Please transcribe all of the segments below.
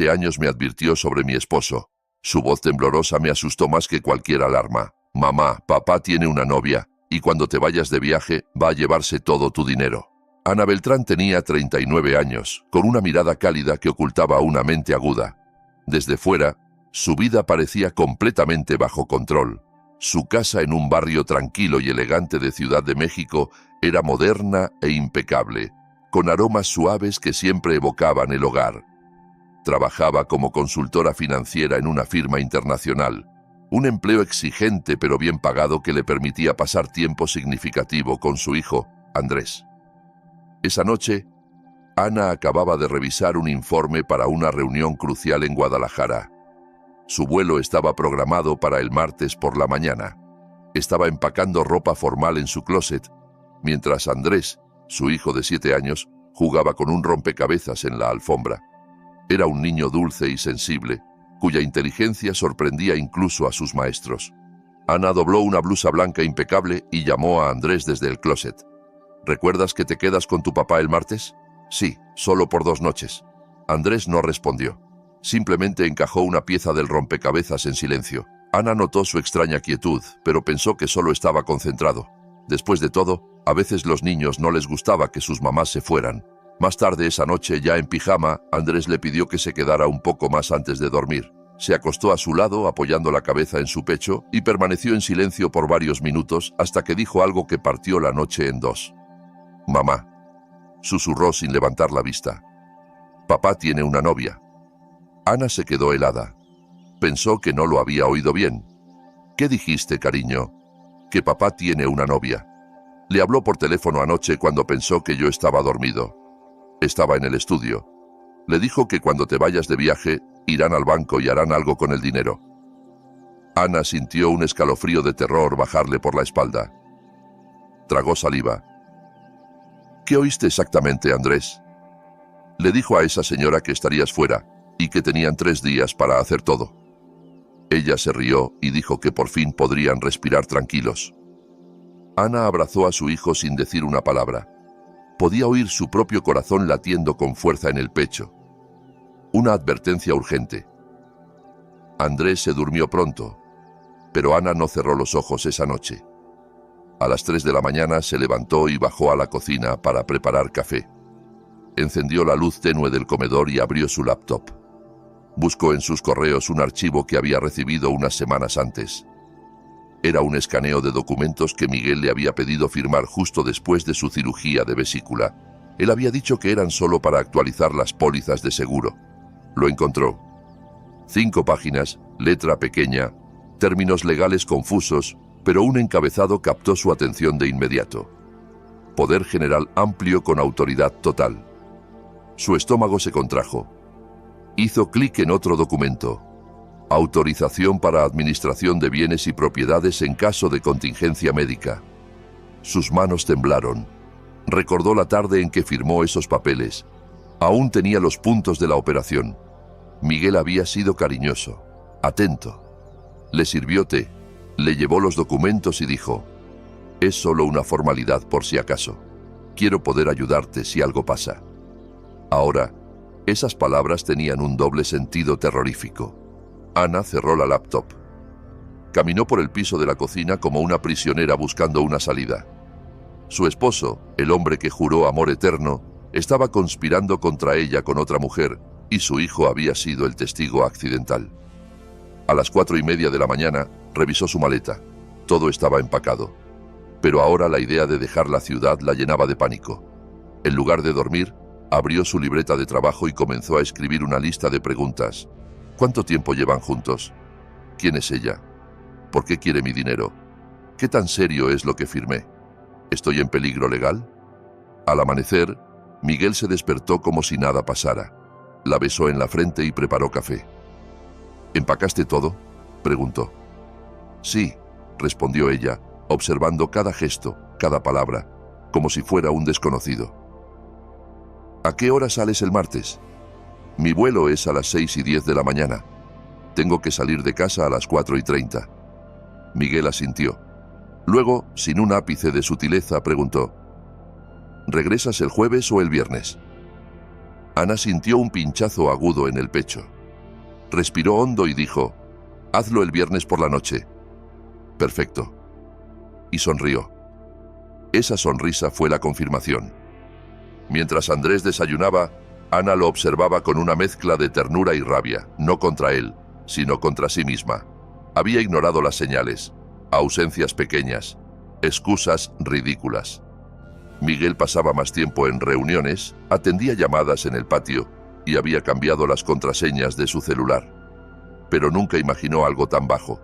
Hace años me advirtió sobre mi esposo. Su voz temblorosa me asustó más que cualquier alarma. Mamá, papá tiene una novia, y cuando te vayas de viaje va a llevarse todo tu dinero. Ana Beltrán tenía 39 años, con una mirada cálida que ocultaba una mente aguda. Desde fuera, su vida parecía completamente bajo control. Su casa en un barrio tranquilo y elegante de Ciudad de México era moderna e impecable, con aromas suaves que siempre evocaban el hogar. Trabajaba como consultora financiera en una firma internacional, un empleo exigente pero bien pagado que le permitía pasar tiempo significativo con su hijo, Andrés. Esa noche, Ana acababa de revisar un informe para una reunión crucial en Guadalajara. Su vuelo estaba programado para el martes por la mañana. Estaba empacando ropa formal en su closet, mientras Andrés, su hijo de 7 años, jugaba con un rompecabezas en la alfombra. Era un niño dulce y sensible, cuya inteligencia sorprendía incluso a sus maestros. Ana dobló una blusa blanca impecable y llamó a Andrés desde el closet. ¿Recuerdas que te quedas con tu papá el martes? Sí, solo por 2 noches. Andrés no respondió. Simplemente encajó una pieza del rompecabezas en silencio. Ana notó su extraña quietud, pero pensó que solo estaba concentrado. Después de todo, a veces los niños no les gustaba que sus mamás se fueran. Más tarde esa noche, ya en pijama, Andrés le pidió que se quedara un poco más antes de dormir. Se acostó a su lado, apoyando la cabeza en su pecho, y permaneció en silencio por varios minutos hasta que dijo algo que partió la noche en 2. «Mamá», susurró sin levantar la vista. «Papá tiene una novia». Ana se quedó helada. Pensó que no lo había oído bien. «¿Qué dijiste, cariño?» «Que papá tiene una novia. Le habló por teléfono anoche cuando pensó que yo estaba dormido. Estaba en el estudio. Le dijo que cuando te vayas de viaje, irán al banco y harán algo con el dinero». Ana sintió un escalofrío de terror bajarle por la espalda. Tragó saliva. «¿Qué oíste exactamente, Andrés?» «Le dijo a esa señora que estarías fuera y que tenían 3 días para hacer todo». Ella se rió y dijo que por fin podrían respirar tranquilos. Ana abrazó a su hijo sin decir una palabra. Podía oír su propio corazón latiendo con fuerza en el pecho. Una advertencia urgente. Andrés se durmió pronto, pero Ana no cerró los ojos esa noche. A las 3 de la mañana se levantó y bajó a la cocina para preparar café. Encendió la luz tenue del comedor y abrió su laptop. Buscó en sus correos un archivo que había recibido unas semanas antes. Era un escaneo de documentos que Miguel le había pedido firmar justo después de su cirugía de vesícula. Él había dicho que eran solo para actualizar las pólizas de seguro. Lo encontró. 5 páginas, letra pequeña, términos legales confusos, pero un encabezado captó su atención de inmediato. Poder general amplio con autoridad total. Su estómago se contrajo. Hizo clic en otro documento. Autorización para administración de bienes y propiedades en caso de contingencia médica. Sus manos temblaron. Recordó la tarde en que firmó esos papeles. Aún tenía los puntos de la operación. Miguel había sido cariñoso, atento. Le sirvió té, le llevó los documentos y dijo: «Es solo una formalidad por si acaso. Quiero poder ayudarte si algo pasa». Ahora, esas palabras tenían un doble sentido terrorífico. Ana cerró la laptop. Caminó por el piso de la cocina como una prisionera buscando una salida. Su esposo, el hombre que juró amor eterno, estaba conspirando contra ella con otra mujer, y su hijo había sido el testigo accidental. A las 4:30 de la mañana, revisó su maleta. Todo estaba empacado. Pero ahora la idea de dejar la ciudad la llenaba de pánico. En lugar de dormir, abrió su libreta de trabajo y comenzó a escribir una lista de preguntas. ¿Cuánto tiempo llevan juntos? ¿Quién es ella? ¿Por qué quiere mi dinero? ¿Qué tan serio es lo que firmé? ¿Estoy en peligro legal? Al amanecer, Miguel se despertó como si nada pasara. La besó en la frente y preparó café. ¿Empacaste todo?, preguntó. Sí, respondió ella, observando cada gesto, cada palabra, como si fuera un desconocido. ¿A qué hora sales el martes? Mi vuelo es a las 6:10 de la mañana. Tengo que salir de casa a las 4:30. Miguel asintió. Luego, sin un ápice de sutileza, preguntó: ¿regresas el jueves o el viernes? Ana sintió un pinchazo agudo en el pecho. Respiró hondo y dijo: «Hazlo el viernes por la noche». «Perfecto». Y sonrió. Esa sonrisa fue la confirmación. Mientras Andrés desayunaba, Ana lo observaba con una mezcla de ternura y rabia, no contra él, sino contra sí misma. Había ignorado las señales, ausencias pequeñas, excusas ridículas. Miguel pasaba más tiempo en reuniones, atendía llamadas en el patio y había cambiado las contraseñas de su celular. Pero nunca imaginó algo tan bajo.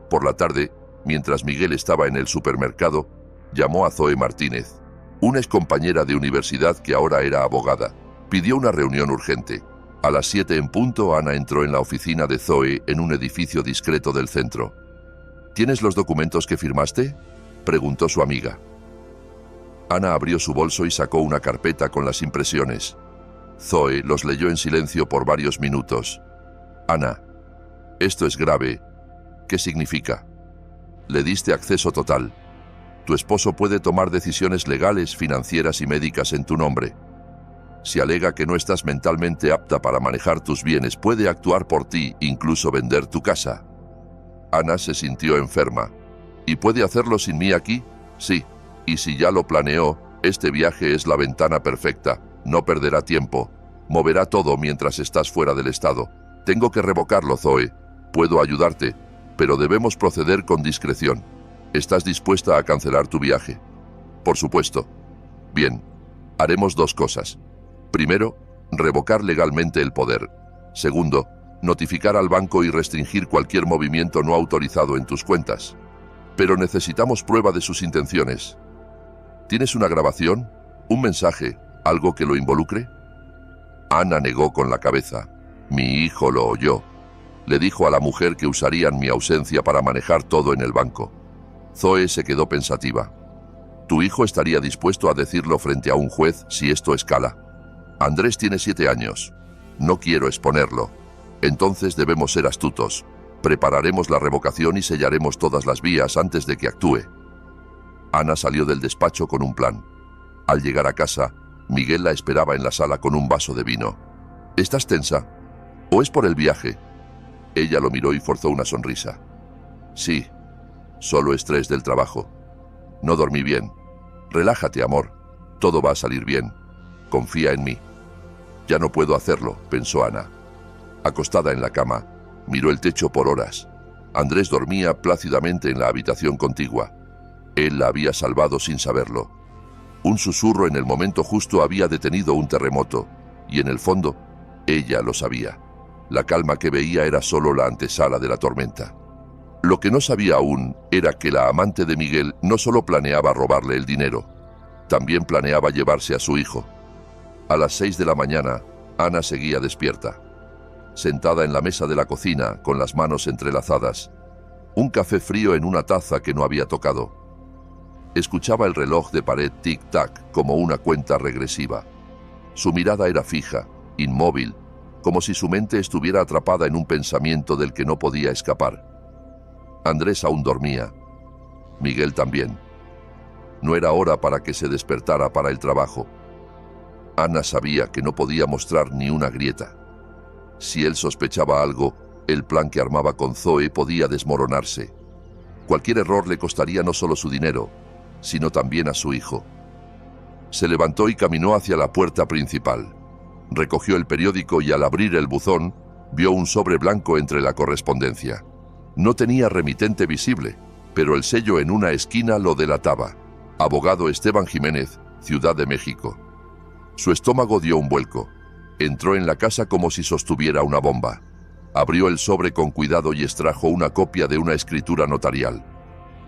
Por la tarde, mientras Miguel estaba en el supermercado, llamó a Zoe Martínez, una excompañera de universidad que ahora era abogada. Pidió una reunión urgente. A las 7 en punto, Ana entró en la oficina de Zoe en un edificio discreto del centro. ¿Tienes los documentos que firmaste?, preguntó su amiga. Ana abrió su bolso y sacó una carpeta con las impresiones. Zoe los leyó en silencio por varios minutos. «Ana, esto es grave. ¿Qué significa?» «Le diste acceso total. Tu esposo puede tomar decisiones legales, financieras y médicas en tu nombre. Si alega que no estás mentalmente apta para manejar tus bienes, puede actuar por ti, incluso vender tu casa». Ana se sintió enferma. «¿Y puede hacerlo sin mí aquí?» «Sí. Y si ya lo planeó, este viaje es la ventana perfecta. No perderá tiempo. Moverá todo mientras estás fuera del estado. Tengo que revocarlo, Zoe. Puedo ayudarte, pero debemos proceder con discreción. ¿Estás dispuesta a cancelar tu viaje?» «Por supuesto». «Bien. Haremos dos cosas. Primero, revocar legalmente el poder. Segundo, notificar al banco y restringir cualquier movimiento no autorizado en tus cuentas. Pero necesitamos prueba de sus intenciones. ¿Tienes una grabación? ¿Un mensaje? ¿Algo que lo involucre?» Ana negó con la cabeza. «Mi hijo lo oyó. Le dijo a la mujer que usarían mi ausencia para manejar todo en el banco». Zoe se quedó pensativa. «¿Tu hijo estaría dispuesto a decirlo frente a un juez si esto escala?» «Andrés tiene 7 años. No quiero exponerlo. Entonces debemos ser astutos. Prepararemos la revocación y sellaremos todas las vías antes de que actúe». Ana salió del despacho con un plan. Al llegar a casa, Miguel la esperaba en la sala con un vaso de vino. «¿Estás tensa? ¿O es por el viaje?» Ella lo miró y forzó una sonrisa. «Sí, solo estrés del trabajo. No dormí bien. Relájate, amor. Todo va a salir bien. Confía en mí». «Ya no puedo hacerlo», pensó Ana. Acostada en la cama, miró el techo por horas. Andrés dormía plácidamente en la habitación contigua. Él la había salvado sin saberlo. Un susurro en el momento justo había detenido un terremoto, y en el fondo, ella lo sabía. La calma que veía era solo la antesala de la tormenta. Lo que no sabía aún era que la amante de Miguel no solo planeaba robarle el dinero, también planeaba llevarse a su hijo. A las 6 de la mañana, Ana seguía despierta. Sentada en la mesa de la cocina, con las manos entrelazadas, un café frío en una taza que no había tocado. Escuchaba el reloj de pared tic-tac como una cuenta regresiva. Su mirada era fija, inmóvil, como si su mente estuviera atrapada en un pensamiento del que no podía escapar. Andrés aún dormía. Miguel también. No era hora para que se despertara para el trabajo. Ana sabía que no podía mostrar ni una grieta. Si él sospechaba algo, el plan que armaba con Zoe podía desmoronarse. Cualquier error le costaría no solo su dinero, sino también a su hijo. Se levantó y caminó hacia la puerta principal. Recogió el periódico y al abrir el buzón, vio un sobre blanco entre la correspondencia. No tenía remitente visible, pero el sello en una esquina lo delataba. Abogado Esteban Jiménez, Ciudad de México. Su estómago dio un vuelco. Entró en la casa como si sostuviera una bomba. Abrió el sobre con cuidado y extrajo una copia de una escritura notarial.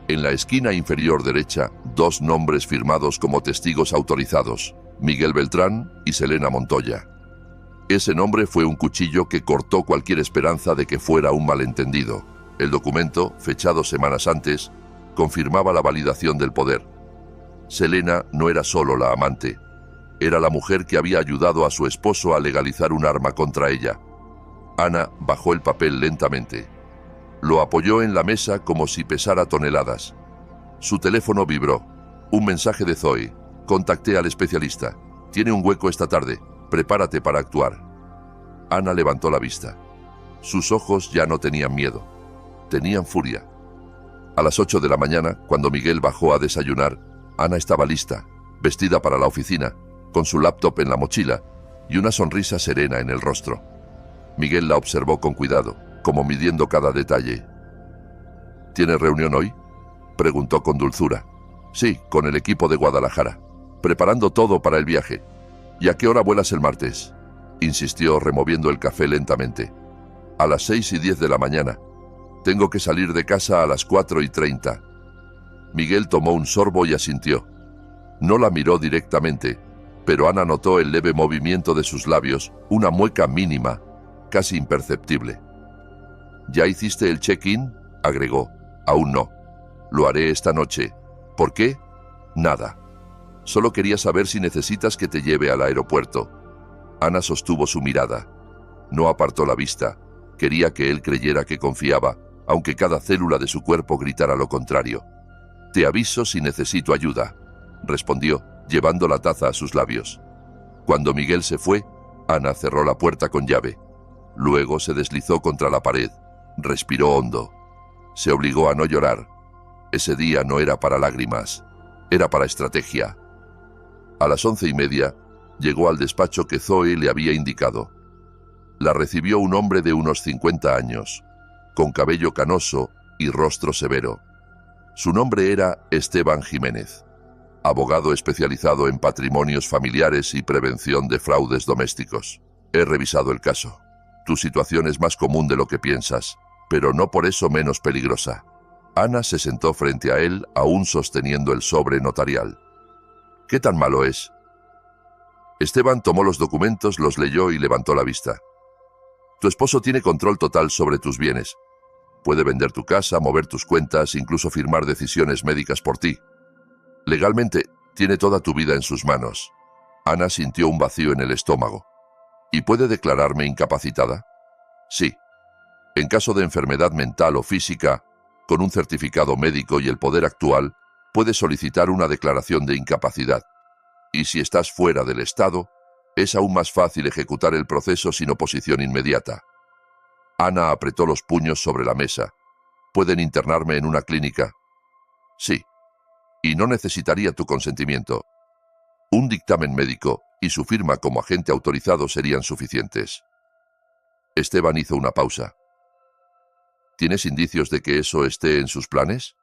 En la esquina inferior derecha, 2 nombres firmados como testigos autorizados, Miguel Beltrán y Selena Montoya. Ese nombre fue un cuchillo que cortó cualquier esperanza de que fuera un malentendido. El documento, fechado semanas antes, confirmaba la validación del poder. Selena no era solo la amante, era la mujer que había ayudado a su esposo a legalizar un arma contra ella. Ana bajó el papel lentamente. Lo apoyó en la mesa como si pesara toneladas. Su teléfono vibró. Un mensaje de Zoe. Contacté al especialista. Tiene un hueco esta tarde. Prepárate para actuar. Ana levantó la vista. Sus ojos ya no tenían miedo, tenían furia. A las 8 de la mañana, cuando Miguel bajó a desayunar, Ana estaba lista, vestida para la oficina, con su laptop en la mochila y una sonrisa serena en el rostro. Miguel la observó con cuidado, como midiendo cada detalle. ¿Tienes reunión hoy?, preguntó con dulzura. Sí, con el equipo de Guadalajara, preparando todo para el viaje. ¿Y a qué hora vuelas el martes?, insistió, removiendo el café lentamente. A las 6:10 de la mañana. Tengo que salir de casa a las 4:30. Miguel tomó un sorbo y asintió. No la miró directamente, pero Ana notó el leve movimiento de sus labios, una mueca mínima, casi imperceptible. ¿Ya hiciste el check-in?, agregó. Aún no. Lo haré esta noche. ¿Por qué? Nada. Solo quería saber si necesitas que te lleve al aeropuerto. Ana sostuvo su mirada. No apartó la vista. Quería que él creyera que confiaba, aunque cada célula de su cuerpo gritara lo contrario. Te aviso si necesito ayuda, respondió, llevando la taza a sus labios. Cuando Miguel se fue, Ana cerró la puerta con llave. Luego se deslizó contra la pared. Respiró hondo. Se obligó a no llorar. Ese día no era para lágrimas, era para estrategia. A las 11:30 llegó al despacho que Zoe le había indicado. La recibió un hombre de unos 50 años, con cabello canoso y rostro severo. Su nombre era Esteban Jiménez, abogado especializado en patrimonios familiares y prevención de fraudes domésticos. He revisado el caso. Tu situación es más común de lo que piensas, pero no por eso menos peligrosa. Ana se sentó frente a él, aún sosteniendo el sobre notarial. ¿Qué tan malo es? Esteban tomó los documentos, los leyó y levantó la vista. Tu esposo tiene control total sobre tus bienes. Puede vender tu casa, mover tus cuentas, incluso firmar decisiones médicas por ti. Legalmente, tiene toda tu vida en sus manos. Ana sintió un vacío en el estómago. ¿Y puede declararme incapacitada? Sí. En caso de enfermedad mental o física, con un certificado médico y el poder actual, puedes solicitar una declaración de incapacidad. Y si estás fuera del Estado, es aún más fácil ejecutar el proceso sin oposición inmediata. Ana apretó los puños sobre la mesa. ¿Pueden internarme en una clínica? Sí. Y no necesitaría tu consentimiento. Un dictamen médico y su firma como agente autorizado serían suficientes. Esteban hizo una pausa. ¿Tienes indicios de que eso esté en sus planes?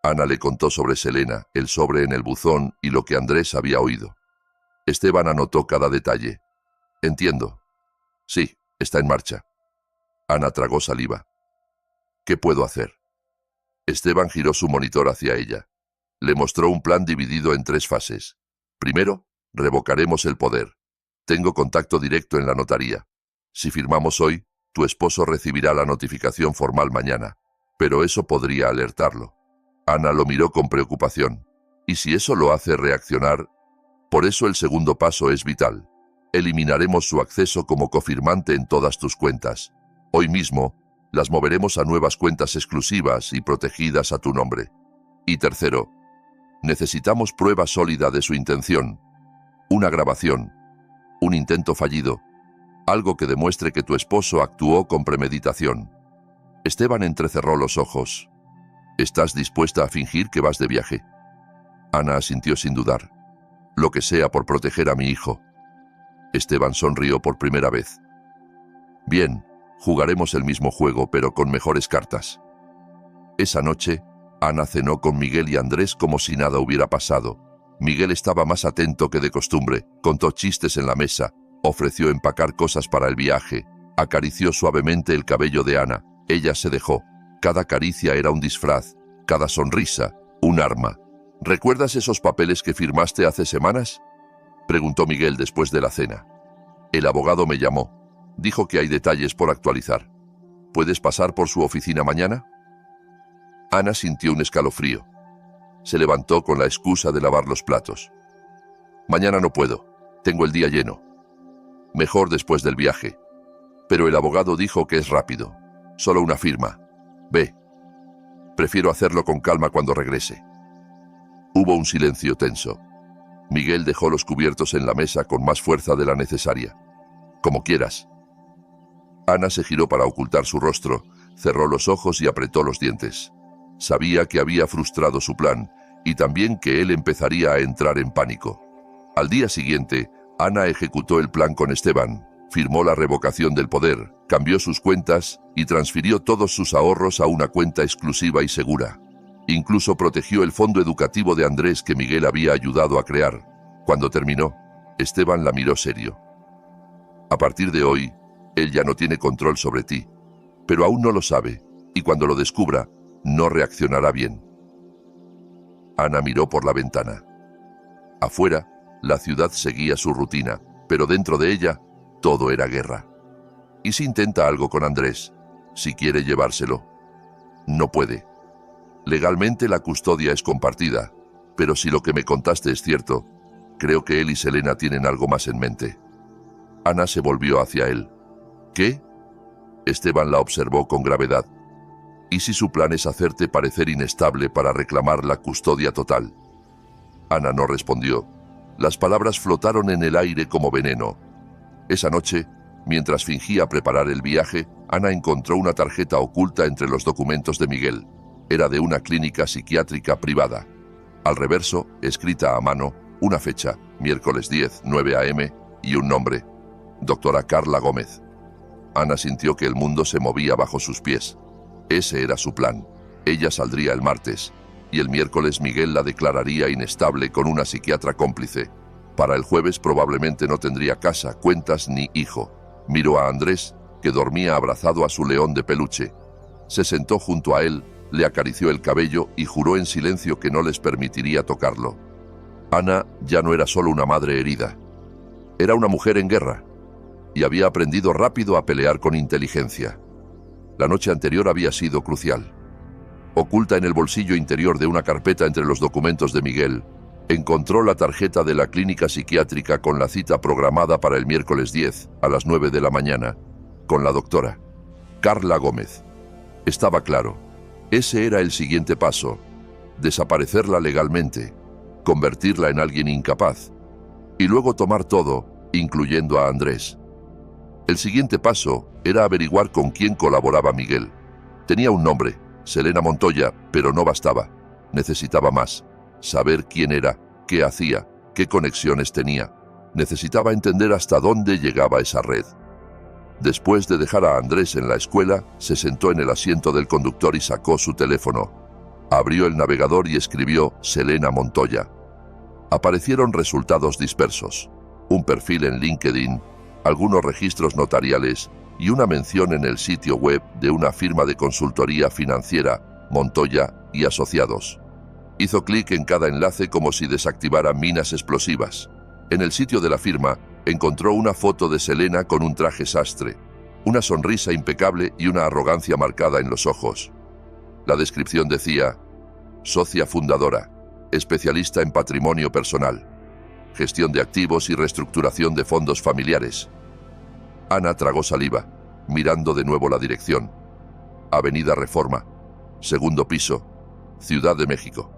Ana le contó sobre Selena, el sobre en el buzón y lo que Andrés había oído. Esteban anotó cada detalle. Entiendo. Sí, está en marcha. Ana tragó saliva. ¿Qué puedo hacer? Esteban giró su monitor hacia ella. Le mostró un plan dividido en 3 fases. Primero, revocaremos el poder. Tengo contacto directo en la notaría. Si firmamos hoy, tu esposo recibirá la notificación formal mañana, pero eso podría alertarlo. Ana lo miró con preocupación. ¿Y si eso lo hace reaccionar? Por eso el segundo paso es vital. Eliminaremos su acceso como cofirmante en todas tus cuentas. Hoy mismo, las moveremos a nuevas cuentas exclusivas y protegidas a tu nombre. Y tercero, necesitamos prueba sólida de su intención. Una grabación, un intento fallido, algo que demuestre que tu esposo actuó con premeditación. Esteban entrecerró los ojos. ¿Estás dispuesta a fingir que vas de viaje? Ana asintió sin dudar. Lo que sea por proteger a mi hijo. Esteban sonrió por primera vez. Bien, jugaremos el mismo juego, pero con mejores cartas. Esa noche, Ana cenó con Miguel y Andrés como si nada hubiera pasado. Miguel estaba más atento que de costumbre, contó chistes en la mesa, ofreció empacar cosas para el viaje, acarició suavemente el cabello de Ana. Ella se dejó. Cada caricia era un disfraz, cada sonrisa, un arma. ¿Recuerdas esos papeles que firmaste hace semanas?, preguntó Miguel después de la cena. El abogado me llamó. Dijo que hay detalles por actualizar. ¿Puedes pasar por su oficina mañana? Ana sintió un escalofrío. Se levantó con la excusa de lavar los platos. Mañana no puedo. Tengo el día lleno. Mejor después del viaje. Pero el abogado dijo que es rápido. Solo una firma. Ve. Prefiero hacerlo con calma cuando regrese. Hubo un silencio tenso. Miguel dejó los cubiertos en la mesa con más fuerza de la necesaria. Como quieras. Ana se giró para ocultar su rostro, cerró los ojos y apretó los dientes. Sabía que había frustrado su plan y también que él empezaría a entrar en pánico. Al día siguiente, Ana ejecutó el plan con Esteban, firmó la revocación del poder, cambió sus cuentas y transfirió todos sus ahorros a una cuenta exclusiva y segura. Incluso protegió el fondo educativo de Andrés que Miguel había ayudado a crear. Cuando terminó, Esteban la miró serio. A partir de hoy, él ya no tiene control sobre ti, pero aún no lo sabe, y cuando lo descubra, no reaccionará bien. Ana miró por la ventana. Afuera, la ciudad seguía su rutina, pero dentro de ella, todo era guerra. ¿Y si intenta algo con Andrés? Si quiere llevárselo. No puede. Legalmente la custodia es compartida, pero si lo que me contaste es cierto, creo que él y Selena tienen algo más en mente. Ana se volvió hacia él. ¿Qué? Esteban la observó con gravedad. ¿Y si su plan es hacerte parecer inestable para reclamar la custodia total? Ana no respondió. Las palabras flotaron en el aire como veneno. Esa noche, mientras fingía preparar el viaje, Ana encontró una tarjeta oculta entre los documentos de Miguel. Era de una clínica psiquiátrica privada. Al reverso, escrita a mano, una fecha, miércoles 10, 9 a.m., y un nombre, doctora Carla Gómez. Ana sintió que el mundo se movía bajo sus pies. Ese era su plan. Ella saldría el martes, y el miércoles Miguel la declararía inestable con una psiquiatra cómplice. Para el jueves probablemente no tendría casa, cuentas ni hijo. Miró a Andrés, que dormía abrazado a su león de peluche. Se sentó junto a él, le acarició el cabello y juró en silencio que no les permitiría tocarlo. Ana ya no era solo una madre herida. Era una mujer en guerra, y había aprendido rápido a pelear con inteligencia. La noche anterior había sido crucial. Oculta en el bolsillo interior de una carpeta entre los documentos de Miguel, encontró la tarjeta de la clínica psiquiátrica con la cita programada para el miércoles 10, a las 9 de la mañana, con la doctora Carla Gómez. Estaba claro. Ese era el siguiente paso: desaparecerla legalmente, convertirla en alguien incapaz, y luego tomar todo, incluyendo a Andrés. El siguiente paso era averiguar con quién colaboraba Miguel. Tenía un nombre, Selena Montoya, pero no bastaba. Necesitaba más. Saber quién era, qué hacía, qué conexiones tenía. Necesitaba entender hasta dónde llegaba esa red. Después de dejar a Andrés en la escuela, se sentó en el asiento del conductor y sacó su teléfono. Abrió el navegador y escribió Selena Montoya. Aparecieron resultados dispersos. Un perfil en LinkedIn, algunos registros notariales y una mención en el sitio web de una firma de consultoría financiera, Montoya y Asociados. Hizo clic en cada enlace como si desactivara minas explosivas. En el sitio de la firma, encontró una foto de Selena con un traje sastre, una sonrisa impecable y una arrogancia marcada en los ojos. La descripción decía: socia fundadora, especialista en patrimonio personal, gestión de activos y reestructuración de fondos familiares. Ana tragó saliva, mirando de nuevo la dirección. Avenida Reforma, segundo piso, Ciudad de México.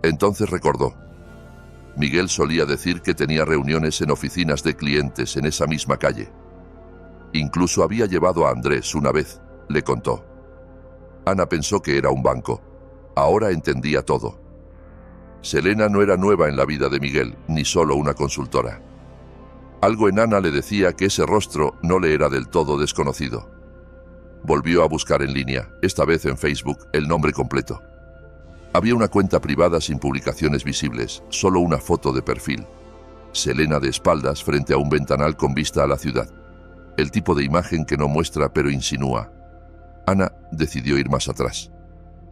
Entonces recordó. Miguel solía decir que tenía reuniones en oficinas de clientes en esa misma calle. Incluso había llevado a Andrés una vez, le contó. Ana pensó que era un banco. Ahora entendía todo. Selena no era nueva en la vida de Miguel, ni solo una consultora. Algo en Ana le decía que ese rostro no le era del todo desconocido. Volvió a buscar en línea, esta vez en Facebook, el nombre completo. Había una cuenta privada sin publicaciones visibles, solo una foto de perfil. Selena de espaldas frente a un ventanal con vista a la ciudad. El tipo de imagen que no muestra pero insinúa. Ana decidió ir más atrás.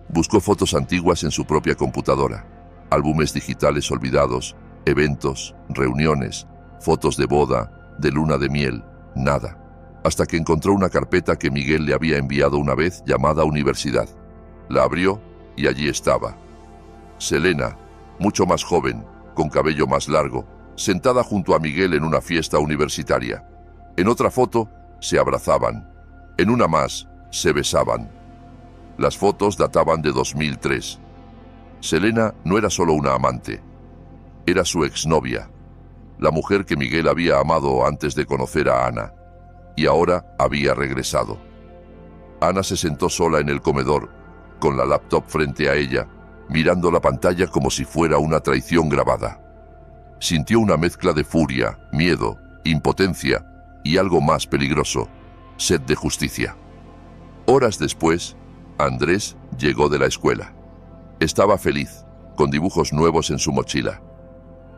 Buscó fotos antiguas en su propia computadora, álbumes digitales olvidados, eventos, reuniones, fotos de boda, de luna de miel, nada. Hasta que encontró una carpeta que Miguel le había enviado una vez llamada Universidad. La abrió y allí estaba. Selena, mucho más joven, con cabello más largo, sentada junto a Miguel en una fiesta universitaria. En otra foto, se abrazaban. En una más, se besaban. Las fotos databan de 2003. Selena no era solo una amante. Era su exnovia, la mujer que Miguel había amado antes de conocer a Ana, y ahora había regresado. Ana se sentó sola en el comedor, con la laptop frente a ella, mirando la pantalla como si fuera una traición grabada. Sintió una mezcla de furia, miedo, impotencia y algo más peligroso, sed de justicia. Horas después, Andrés llegó de la escuela. Estaba feliz, con dibujos nuevos en su mochila.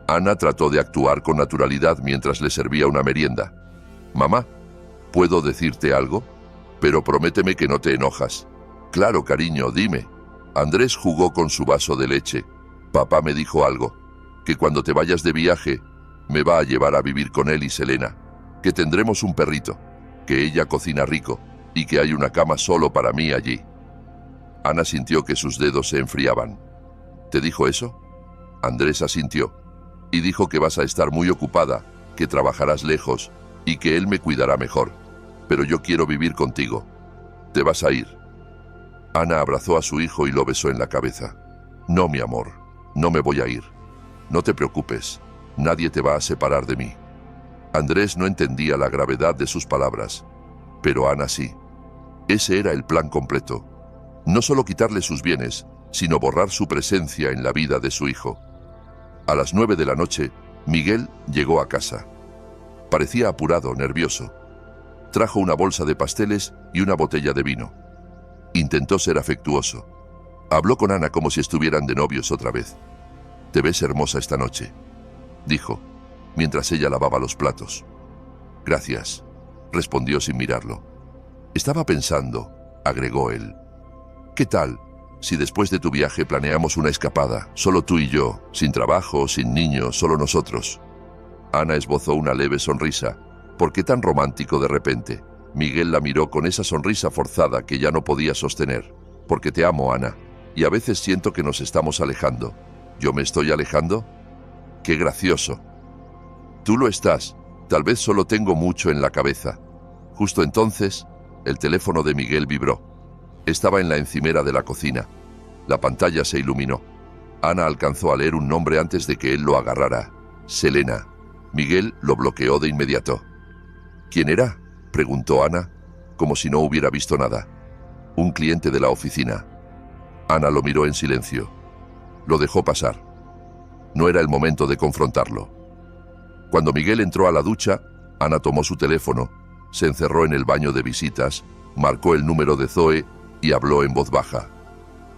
Ana trató de actuar con naturalidad mientras le servía una merienda. «Mamá, ¿puedo decirte algo? Pero prométeme que no te enojas». «Claro, cariño, dime». Andrés jugó con su vaso de leche. «Papá me dijo algo, que cuando te vayas de viaje, me va a llevar a vivir con él y Selena, que tendremos un perrito, que ella cocina rico y que hay una cama solo para mí allí». Ana sintió que sus dedos se enfriaban. «¿Te dijo eso?» Andrés asintió. «Y dijo que vas a estar muy ocupada, que trabajarás lejos y que él me cuidará mejor. Pero yo quiero vivir contigo. ¿Te vas a ir?» Ana abrazó a su hijo y lo besó en la cabeza. «No, mi amor, no me voy a ir. No te preocupes, nadie te va a separar de mí». Andrés no entendía la gravedad de sus palabras, pero Ana sí. Ese era el plan completo. No solo quitarle sus bienes, sino borrar su presencia en la vida de su hijo. A las 9 de la noche, Miguel llegó a casa. Parecía apurado, nervioso. Trajo una bolsa de pasteles y una botella de vino. Intentó ser afectuoso. Habló con Ana como si estuvieran de novios otra vez. «Te ves hermosa esta noche», dijo, mientras ella lavaba los platos. «Gracias», respondió sin mirarlo. «Estaba pensando», agregó él. «¿Qué tal si después de tu viaje planeamos una escapada, solo tú y yo, sin trabajo, sin niños, solo nosotros?» Ana esbozó una leve sonrisa. «¿Por qué tan romántico de repente?» Miguel la miró con esa sonrisa forzada que ya no podía sostener. «Porque te amo, Ana, y a veces siento que nos estamos alejando». «¿Yo me estoy alejando?» «Qué gracioso». «Tú lo estás. Tal vez solo tengo mucho en la cabeza». Justo entonces, el teléfono de Miguel vibró. Estaba en la encimera de la cocina. La pantalla se iluminó. Ana alcanzó a leer un nombre antes de que él lo agarrara. «Selena». Miguel lo bloqueó de inmediato. «¿Quién era?», preguntó Ana, como si no hubiera visto nada. «Un cliente de la oficina». Ana lo miró en silencio. Lo dejó pasar. No era el momento de confrontarlo. Cuando Miguel entró a la ducha, Ana tomó su teléfono, se encerró en el baño de visitas, marcó el número de Zoe y habló en voz baja.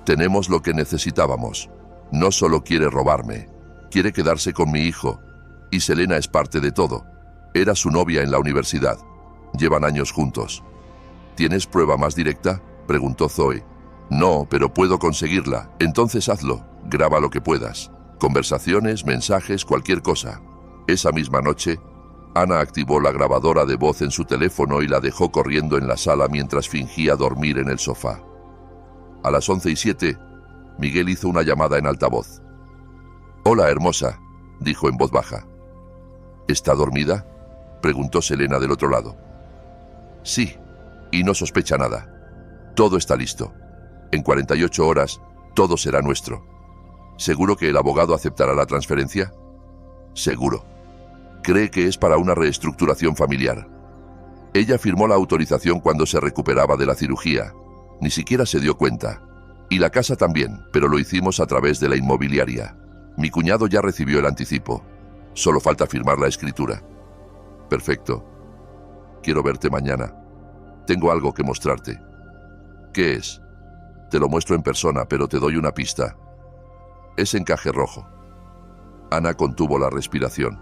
«Tenemos lo que necesitábamos. No solo quiere robarme, quiere quedarse con mi hijo. Y Selena es parte de todo. Era su novia en la universidad. Llevan años juntos». «¿Tienes prueba más directa?», preguntó Zoe. «No, pero puedo conseguirla. Entonces hazlo. Graba lo que puedas. Conversaciones, mensajes, cualquier cosa». Esa misma noche, Ana activó la grabadora de voz en su teléfono y la dejó corriendo en la sala mientras fingía dormir en el sofá. A las 11:07, Miguel hizo una llamada en altavoz. «Hola, hermosa», dijo en voz baja. «¿Está dormida?», preguntó Selena del otro lado. «Sí, y no sospecha nada. Todo está listo. En 48 horas, todo será nuestro». «¿Seguro que el abogado aceptará la transferencia?». «Seguro. Cree que es para una reestructuración familiar. Ella firmó la autorización cuando se recuperaba de la cirugía. Ni siquiera se dio cuenta. Y la casa también, pero lo hicimos a través de la inmobiliaria. Mi cuñado ya recibió el anticipo. Solo falta firmar la escritura». «Perfecto. Quiero verte mañana. Tengo algo que mostrarte». «¿Qué es?». «Te lo muestro en persona, pero te doy una pista. Es encaje rojo». Ana contuvo la respiración.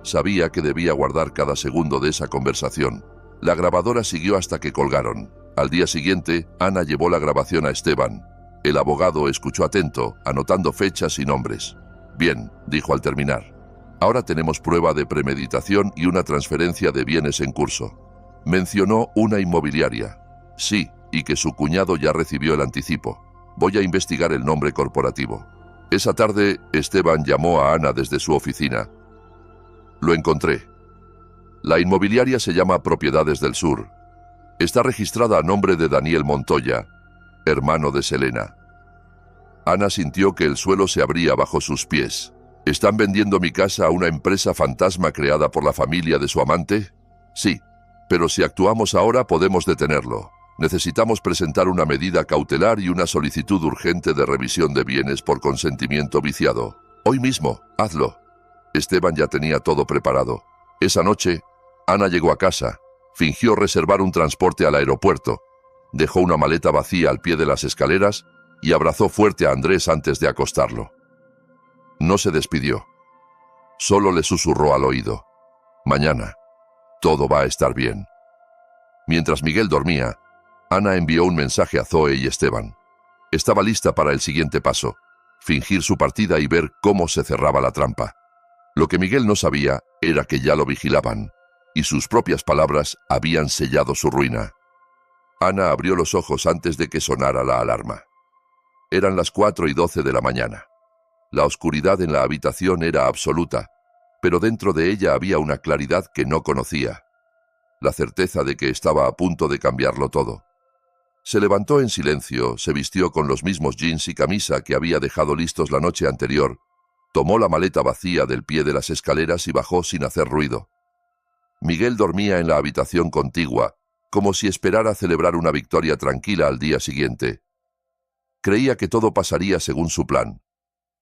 Sabía que debía guardar cada segundo de esa conversación. La grabadora siguió hasta que colgaron. Al día siguiente, Ana llevó la grabación a Esteban. El abogado escuchó atento, anotando fechas y nombres. «Bien», dijo al terminar. «Ahora tenemos prueba de premeditación y una transferencia de bienes en curso». Mencionó una inmobiliaria. «Sí, y que su cuñado ya recibió el anticipo. Voy a investigar el nombre corporativo». Esa tarde, Esteban llamó a Ana desde su oficina. «Lo encontré. La inmobiliaria se llama Propiedades del Sur. Está registrada a nombre de Daniel Montoya, hermano de Selena». Ana sintió que el suelo se abría bajo sus pies. ¿Están vendiendo mi casa a una empresa fantasma creada por la familia de su amante? Sí, pero si actuamos ahora podemos detenerlo. Necesitamos presentar una medida cautelar y una solicitud urgente de revisión de bienes por consentimiento viciado. Hoy mismo, hazlo. Esteban ya tenía todo preparado. Esa noche, Ana llegó a casa, fingió reservar un transporte al aeropuerto, dejó una maleta vacía al pie de las escaleras y abrazó fuerte a Andrés antes de acostarlo. No se despidió. Solo le susurró al oído: mañana, todo va a estar bien. Mientras Miguel dormía, Ana envió un mensaje a Zoe y Esteban. Estaba lista para el siguiente paso: fingir su partida y ver cómo se cerraba la trampa. Lo que Miguel no sabía era que ya lo vigilaban, y sus propias palabras habían sellado su ruina. Ana abrió los ojos antes de que sonara la alarma. Eran las 4:12 de la mañana. La oscuridad en la habitación era absoluta, pero dentro de ella había una claridad que no conocía. La certeza de que estaba a punto de cambiarlo todo. Se levantó en silencio, se vistió con los mismos jeans y camisa que había dejado listos la noche anterior, tomó la maleta vacía del pie de las escaleras y bajó sin hacer ruido. Miguel dormía en la habitación contigua, como si esperara celebrar una victoria tranquila al día siguiente. Creía que todo pasaría según su plan.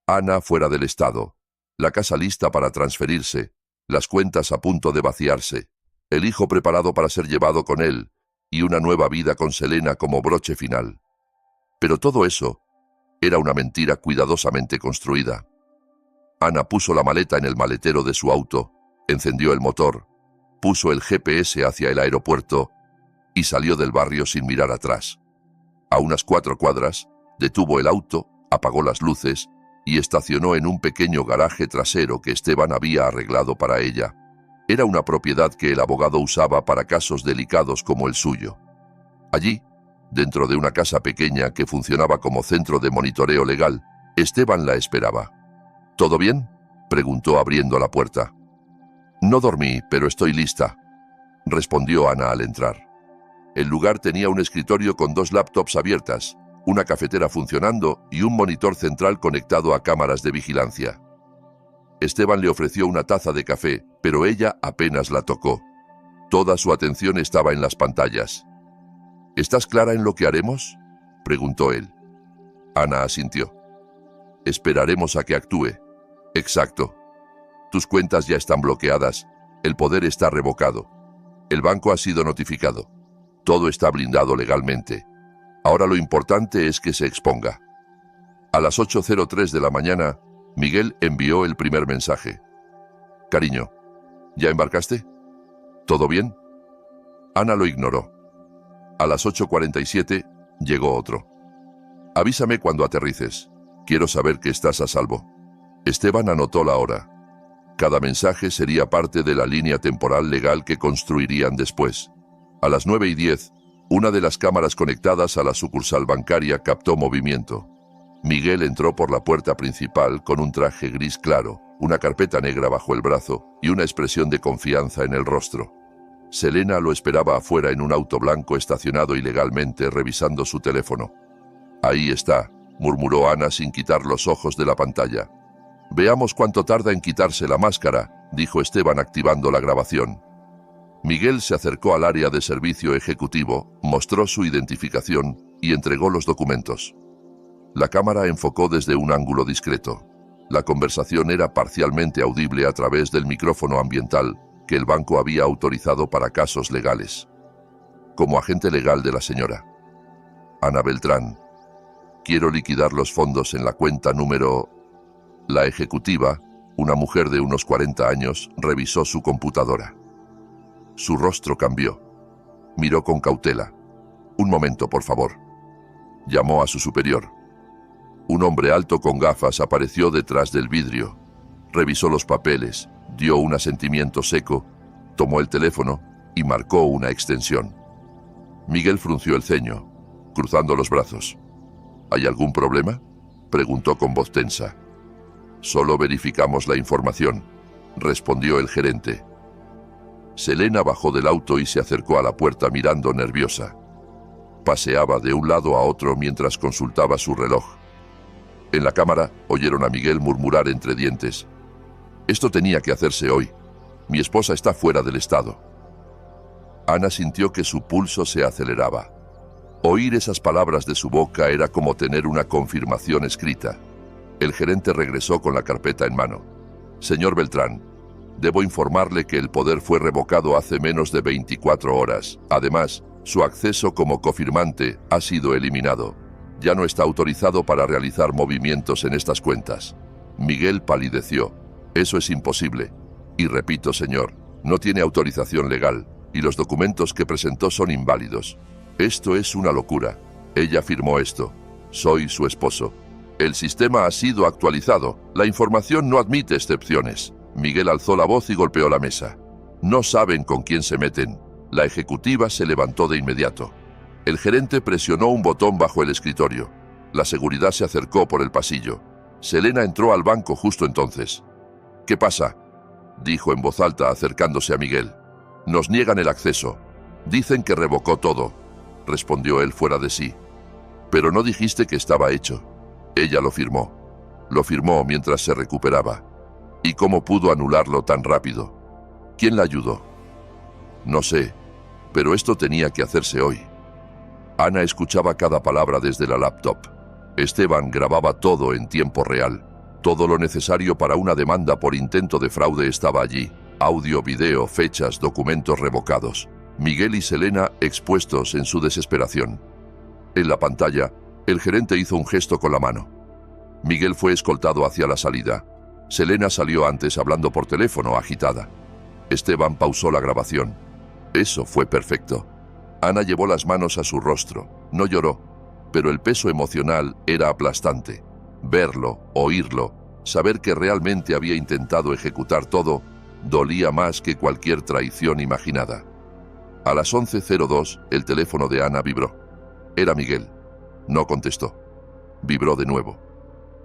Ana fuera del estado, la casa lista para transferirse, las cuentas a punto de vaciarse, el hijo preparado para ser llevado con él, y una nueva vida con Selena como broche final. Pero todo eso era una mentira cuidadosamente construida. Ana puso la maleta en el maletero de su auto, encendió el motor, puso el GPS hacia el aeropuerto y salió del barrio sin mirar atrás. A unas 4 cuadras, detuvo el auto, apagó las luces y estacionó en un pequeño garaje trasero que Esteban había arreglado para ella. Era una propiedad que el abogado usaba para casos delicados como el suyo. Allí, dentro de una casa pequeña que funcionaba como centro de monitoreo legal, Esteban la esperaba. ¿Todo bien?, preguntó abriendo la puerta. No dormí, pero estoy lista, respondió Ana al entrar. El lugar tenía un escritorio con 2 laptops abiertas, una cafetera funcionando y un monitor central conectado a cámaras de vigilancia. Esteban le ofreció una taza de café, pero ella apenas la tocó. Toda su atención estaba en las pantallas. ¿Estás clara en lo que haremos?, preguntó él. Ana asintió. Esperaremos a que actúe. Exacto. Tus cuentas ya están bloqueadas, el poder está revocado. El banco ha sido notificado. Todo está blindado legalmente. Ahora lo importante es que se exponga. A las 8:03 de la mañana, Miguel envió el primer mensaje. Cariño, ¿ya embarcaste? ¿Todo bien? Ana lo ignoró. A las 8:47 llegó otro. Avísame cuando aterrices. Quiero saber que estás a salvo. Esteban anotó la hora. Cada mensaje sería parte de la línea temporal legal que construirían después. A las 9:10, una de las cámaras conectadas a la sucursal bancaria captó movimiento. Miguel entró por la puerta principal con un traje gris claro, una carpeta negra bajo el brazo y una expresión de confianza en el rostro. Selena lo esperaba afuera en un auto blanco estacionado ilegalmente, revisando su teléfono. Ahí está, murmuró Ana sin quitar los ojos de la pantalla. Veamos cuánto tarda en quitarse la máscara, dijo Esteban activando la grabación. Miguel se acercó al área de servicio ejecutivo, mostró su identificación y entregó los documentos. La cámara enfocó desde un ángulo discreto. La conversación era parcialmente audible a través del micrófono ambiental que el banco había autorizado para casos legales. Como agente legal de la señora Ana Beltrán, quiero liquidar los fondos en la cuenta número... La ejecutiva, una mujer de unos 40 años, revisó su computadora. Su rostro cambió. Miró con cautela. Un momento, por favor. Llamó a su superior. Un hombre alto con gafas apareció detrás del vidrio. Revisó los papeles, dio un asentimiento seco, tomó el teléfono y marcó una extensión. Miguel frunció el ceño, cruzando los brazos. ¿Hay algún problema?, preguntó con voz tensa. Solo verificamos la información, respondió el gerente. Selena bajó del auto y se acercó a la puerta mirando nerviosa. Paseaba de un lado a otro mientras consultaba su reloj. En la cámara oyeron a Miguel murmurar entre dientes: «Esto tenía que hacerse hoy. Mi esposa está fuera del estado». Ana sintió que su pulso se aceleraba. Oír esas palabras de su boca era como tener una confirmación escrita. El gerente regresó con la carpeta en mano. «Señor Beltrán, debo informarle que el poder fue revocado hace menos de 24 horas. Además, su acceso como cofirmante ha sido eliminado. Ya no está autorizado para realizar movimientos en estas cuentas». Miguel palideció. «Eso es imposible. Y repito, señor, no tiene autorización legal y los documentos que presentó son inválidos. Esto es una locura. Ella firmó esto. Soy su esposo. El sistema ha sido actualizado. La información no admite excepciones». Miguel alzó la voz y golpeó la mesa. «No saben con quién se meten». La ejecutiva se levantó de inmediato. El gerente presionó un botón bajo el escritorio. La seguridad se acercó por el pasillo. Selena entró al banco justo entonces. «¿Qué pasa?», dijo en voz alta acercándose a Miguel. «Nos niegan el acceso. Dicen que revocó todo», respondió él fuera de sí. «Pero no dijiste que estaba hecho». Ella lo firmó. Lo firmó mientras se recuperaba. ¿Y cómo pudo anularlo tan rápido? ¿Quién la ayudó? No sé, pero esto tenía que hacerse hoy. Ana escuchaba cada palabra desde la laptop. Esteban grababa todo en tiempo real. Todo lo necesario para una demanda por intento de fraude estaba allí. Audio, video, fechas, documentos revocados. Miguel y Selena expuestos en su desesperación. En la pantalla, el gerente hizo un gesto con la mano. Miguel fue escoltado hacia la salida. Selena salió antes hablando por teléfono, agitada. Esteban pausó la grabación. Eso fue perfecto. Ana llevó las manos a su rostro. No lloró, pero el peso emocional era aplastante. Verlo, oírlo, saber que realmente había intentado ejecutar todo, dolía más que cualquier traición imaginada. A las 11:02, el teléfono de Ana vibró. Era Miguel. No contestó. Vibró de nuevo.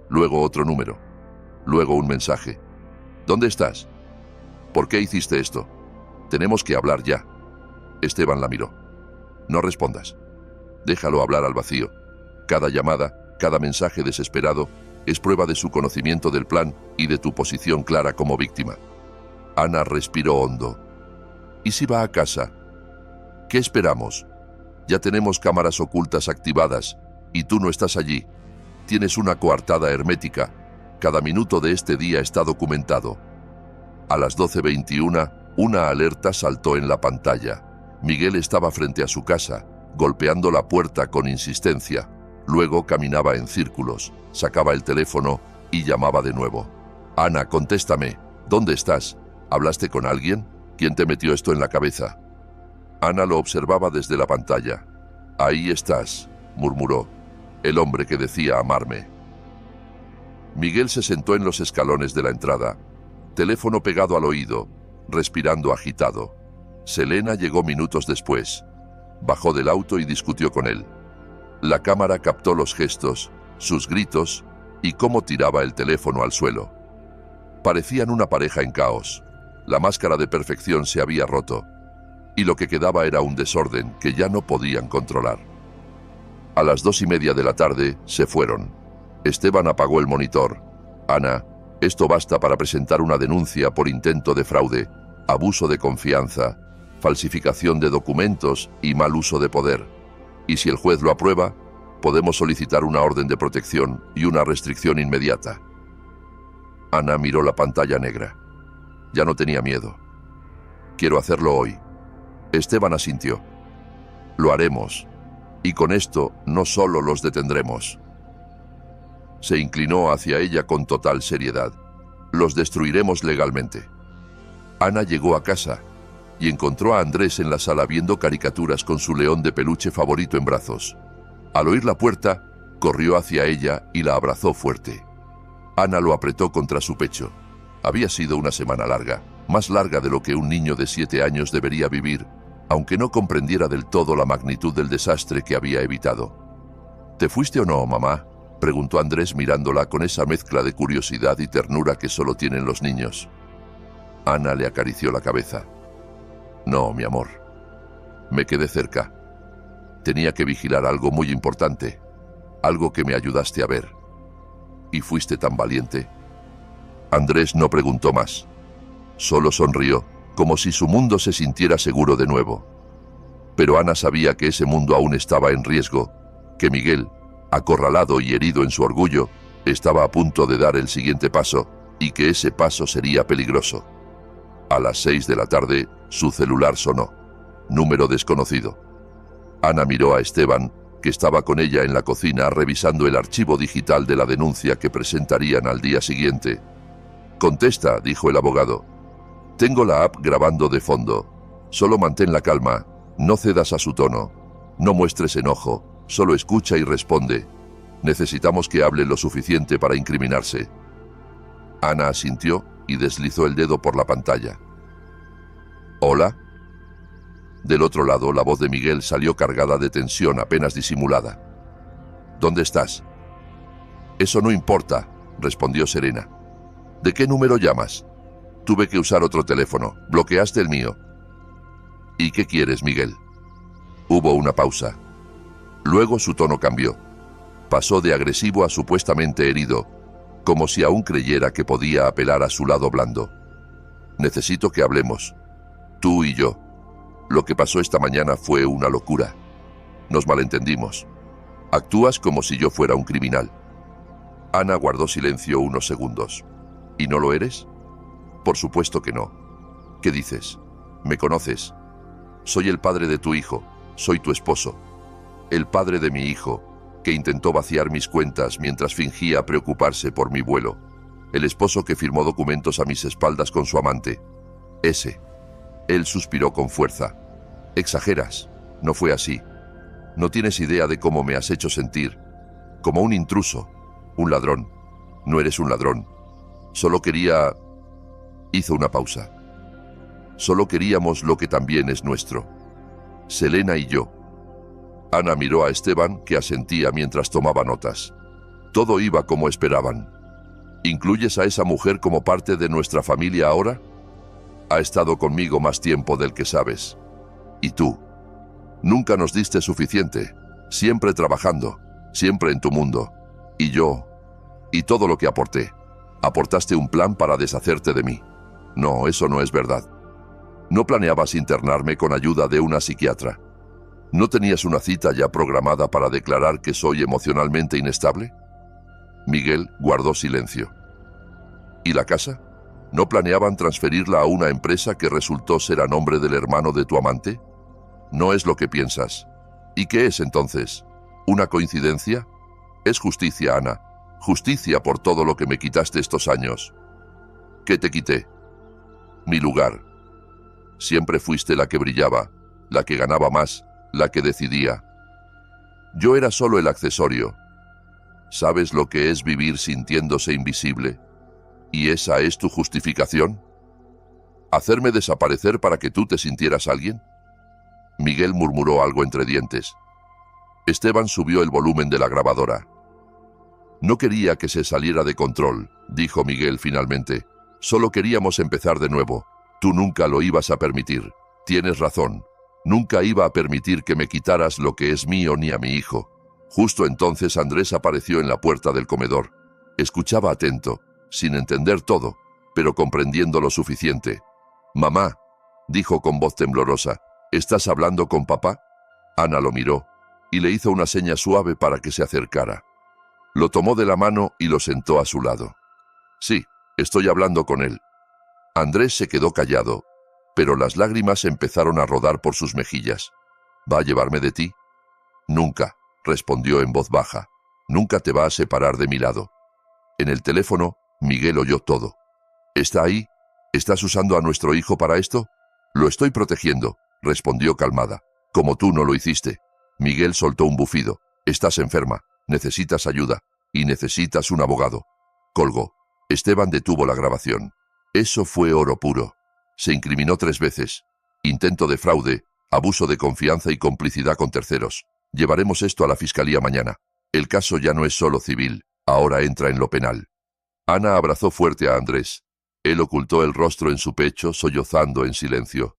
Luego otro número. Luego un mensaje. ¿Dónde estás? ¿Por qué hiciste esto? Tenemos que hablar ya. Esteban la miró. No respondas. Déjalo hablar al vacío. Cada llamada, cada mensaje desesperado, es prueba de su conocimiento del plan y de tu posición clara como víctima. Ana respiró hondo. ¿Y si va a casa? ¿Qué esperamos? Ya tenemos cámaras ocultas activadas y tú no estás allí. Tienes una coartada hermética. Cada minuto de este día está documentado. A las 12:21, una alerta saltó en la pantalla. Miguel estaba frente a su casa, golpeando la puerta con insistencia. Luego caminaba en círculos, sacaba el teléfono y llamaba de nuevo. Ana, contéstame. ¿Dónde estás? ¿Hablaste con alguien? ¿Quién te metió esto en la cabeza? Ana lo observaba desde la pantalla. Ahí estás, murmuró. El hombre que decía amarme. Miguel se sentó en los escalones de la entrada, teléfono pegado al oído, respirando agitado. Selena llegó minutos después. Bajó del auto y discutió con él. La cámara captó los gestos, sus gritos y cómo tiraba el teléfono al suelo. Parecían una pareja en caos. La máscara de perfección se había roto y lo que quedaba era un desorden que ya no podían controlar. A las 2:30 de la tarde se fueron. Esteban apagó el monitor. Ana, esto basta para presentar una denuncia por intento de fraude, abuso de confianza, falsificación de documentos y mal uso de poder. Y si el juez lo aprueba, podemos solicitar una orden de protección y una restricción inmediata. Ana miró la pantalla negra. Ya no tenía miedo. Quiero hacerlo hoy. Esteban asintió. Lo haremos. Y con esto no solo los detendremos. Se inclinó hacia ella con total seriedad. Los destruiremos legalmente. Ana llegó a casa y encontró a Andrés en la sala viendo caricaturas con su león de peluche favorito en brazos. Al oír la puerta, corrió hacia ella y la abrazó fuerte. Ana lo apretó contra su pecho. Había sido una semana larga, más larga de lo que un niño de 7 años debería vivir, aunque no comprendiera del todo la magnitud del desastre que había evitado. ¿Te fuiste o no, mamá?, preguntó Andrés mirándola con esa mezcla de curiosidad y ternura que solo tienen los niños. Ana le acarició la cabeza. No, mi amor. Me quedé cerca. Tenía que vigilar algo muy importante, algo que me ayudaste a ver. ¿Y fuiste tan valiente? Andrés no preguntó más. Solo sonrió, como si su mundo se sintiera seguro de nuevo. Pero Ana sabía que ese mundo aún estaba en riesgo, que Miguel, acorralado y herido en su orgullo, estaba a punto de dar el siguiente paso, y que ese paso sería peligroso. A las 6 de la tarde, su celular sonó. Número desconocido. Ana miró a Esteban, que estaba con ella en la cocina revisando el archivo digital de la denuncia que presentarían al día siguiente. «Contesta», dijo el abogado. «Tengo la app grabando de fondo. Solo mantén la calma, no cedas a su tono. No muestres enojo, solo escucha y responde. Necesitamos que hable lo suficiente para incriminarse». Ana asintió y deslizó el dedo por la pantalla. «¿Hola?» Del otro lado, la voz de Miguel salió cargada de tensión apenas disimulada. «¿Dónde estás?» «Eso no importa», respondió serena. «¿De qué número llamas?» «Tuve que usar otro teléfono. Bloqueaste el mío». «¿Y qué quieres, Miguel?» Hubo una pausa. Luego su tono cambió. Pasó de agresivo a supuestamente herido, como si aún creyera que podía apelar a su lado blando. «Necesito que hablemos. Tú y yo. Lo que pasó esta mañana fue una locura. Nos malentendimos. Actúas como si yo fuera un criminal». Ana guardó silencio unos segundos. «¿Y no lo eres?» «Por supuesto que no». «¿Qué dices? ¿Me conoces? Soy el padre de tu hijo. Soy tu esposo. El padre de mi hijo, que intentó vaciar mis cuentas mientras fingía preocuparse por mi vuelo. El esposo que firmó documentos a mis espaldas con su amante. Ese». Él suspiró con fuerza. «Exageras. No fue así. No tienes idea de cómo me has hecho sentir. Como un intruso. Un ladrón. No eres un ladrón. Solo quería...» Hizo una pausa. «Solo queríamos lo que también es nuestro. Selena y yo». Ana miró a Esteban, que asentía mientras tomaba notas. Todo iba como esperaban. «¿Incluyes a esa mujer como parte de nuestra familia ahora? Ha estado conmigo más tiempo del que sabes. Y tú. Nunca nos diste suficiente. Siempre trabajando. Siempre en tu mundo. Y yo. Y todo lo que aporté. Aportaste un plan para deshacerte de mí. No, eso no es verdad. No planeabas internarme con ayuda de una psiquiatra. ¿No tenías una cita ya programada para declarar que soy emocionalmente inestable?» Miguel guardó silencio. ¿Y la casa? ¿No planeaban transferirla a una empresa que resultó ser a nombre del hermano de tu amante? No es lo que piensas. ¿Y qué es entonces? ¿Una coincidencia? Es justicia, Ana. Justicia por todo lo que me quitaste estos años. ¿Qué te quité? Mi lugar. Siempre fuiste la que brillaba, la que ganaba más, la que decidía. Yo era solo el accesorio. ¿Sabes lo que es vivir sintiéndose invisible? ¿Y esa es tu justificación? ¿Hacerme desaparecer para que tú te sintieras alguien?» Miguel murmuró algo entre dientes. Esteban subió el volumen de la grabadora. «No quería que se saliera de control», dijo Miguel finalmente. «Solo queríamos empezar de nuevo. Tú nunca lo ibas a permitir. Tienes razón. Nunca iba a permitir que me quitaras lo que es mío ni a mi hijo». Justo entonces Andrés apareció en la puerta del comedor. Escuchaba atento, sin entender todo, pero comprendiendo lo suficiente. «Mamá», dijo con voz temblorosa, «¿estás hablando con papá?» Ana lo miró y le hizo una seña suave para que se acercara. Lo tomó de la mano y lo sentó a su lado. «Sí, estoy hablando con él». Andrés se quedó callado, pero las lágrimas empezaron a rodar por sus mejillas. «¿Va a llevarme de ti?» «Nunca», respondió en voz baja. «Nunca te va a separar de mi lado». En el teléfono, Miguel oyó todo. «¿Está ahí? ¿Estás usando a nuestro hijo para esto?» «Lo estoy protegiendo», respondió calmada. «Como tú no lo hiciste». Miguel soltó un bufido. «Estás enferma, necesitas ayuda, y necesitas un abogado». Colgó. Esteban detuvo la grabación. Eso fue oro puro. Se incriminó 3 veces. Intento de fraude, abuso de confianza y complicidad con terceros. Llevaremos esto a la fiscalía mañana. El caso ya no es solo civil, ahora entra en lo penal. Ana abrazó fuerte a Andrés. Él ocultó el rostro en su pecho, sollozando en silencio.